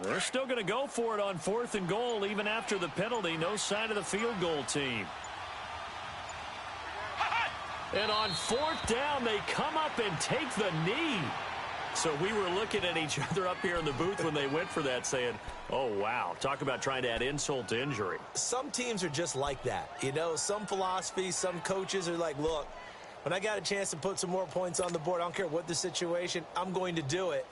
They're still going to go for it on 4th and goal even after the penalty. No sign of the field goal team. And on 4th down, they come up and take the knee. So we were looking at each other up here in the booth when they went for that saying, oh, wow, talk about trying to add insult to injury. Some teams are just like that. You know, some philosophies, some coaches are like, look, when I got a chance to put some more points on the board, I don't care what the situation, I'm going to do it.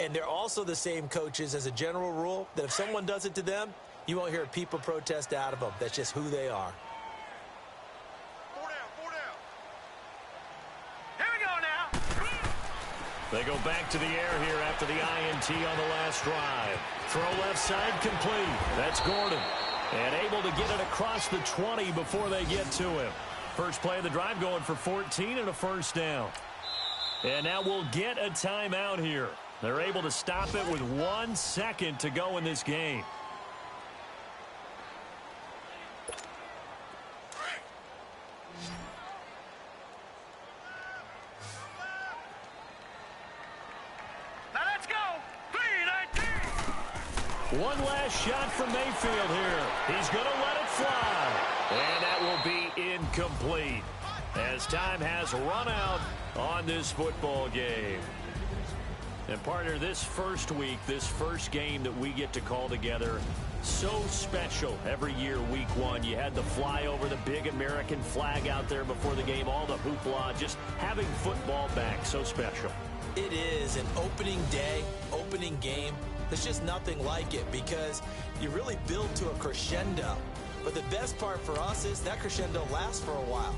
And they're also the same coaches as a general rule that if someone does it to them, you won't hear people protest out of them. That's just who they are. 4 down. Here we go now. They go back to the air here after the INT on the last drive. Throw left side complete. That's Gordon. And able to get it across the 20 before they get to him. First play of the drive going for 14 and a 1st down. And now we'll get a timeout here. They're able to stop it with 1 second to go in this game. Now let's go. 3-19. One last shot from Mayfield here. He's going to let it fly. And that will be incomplete as time has run out on this football game. And partner, this first week, this first game that we get to call together, so special every year, week 1. You had the flyover, the big American flag out there before the game, all the hoopla, just having football back, so special. It is an opening day, opening game. There's just nothing like it because you really build to a crescendo. But the best part for us is that crescendo lasts for a while.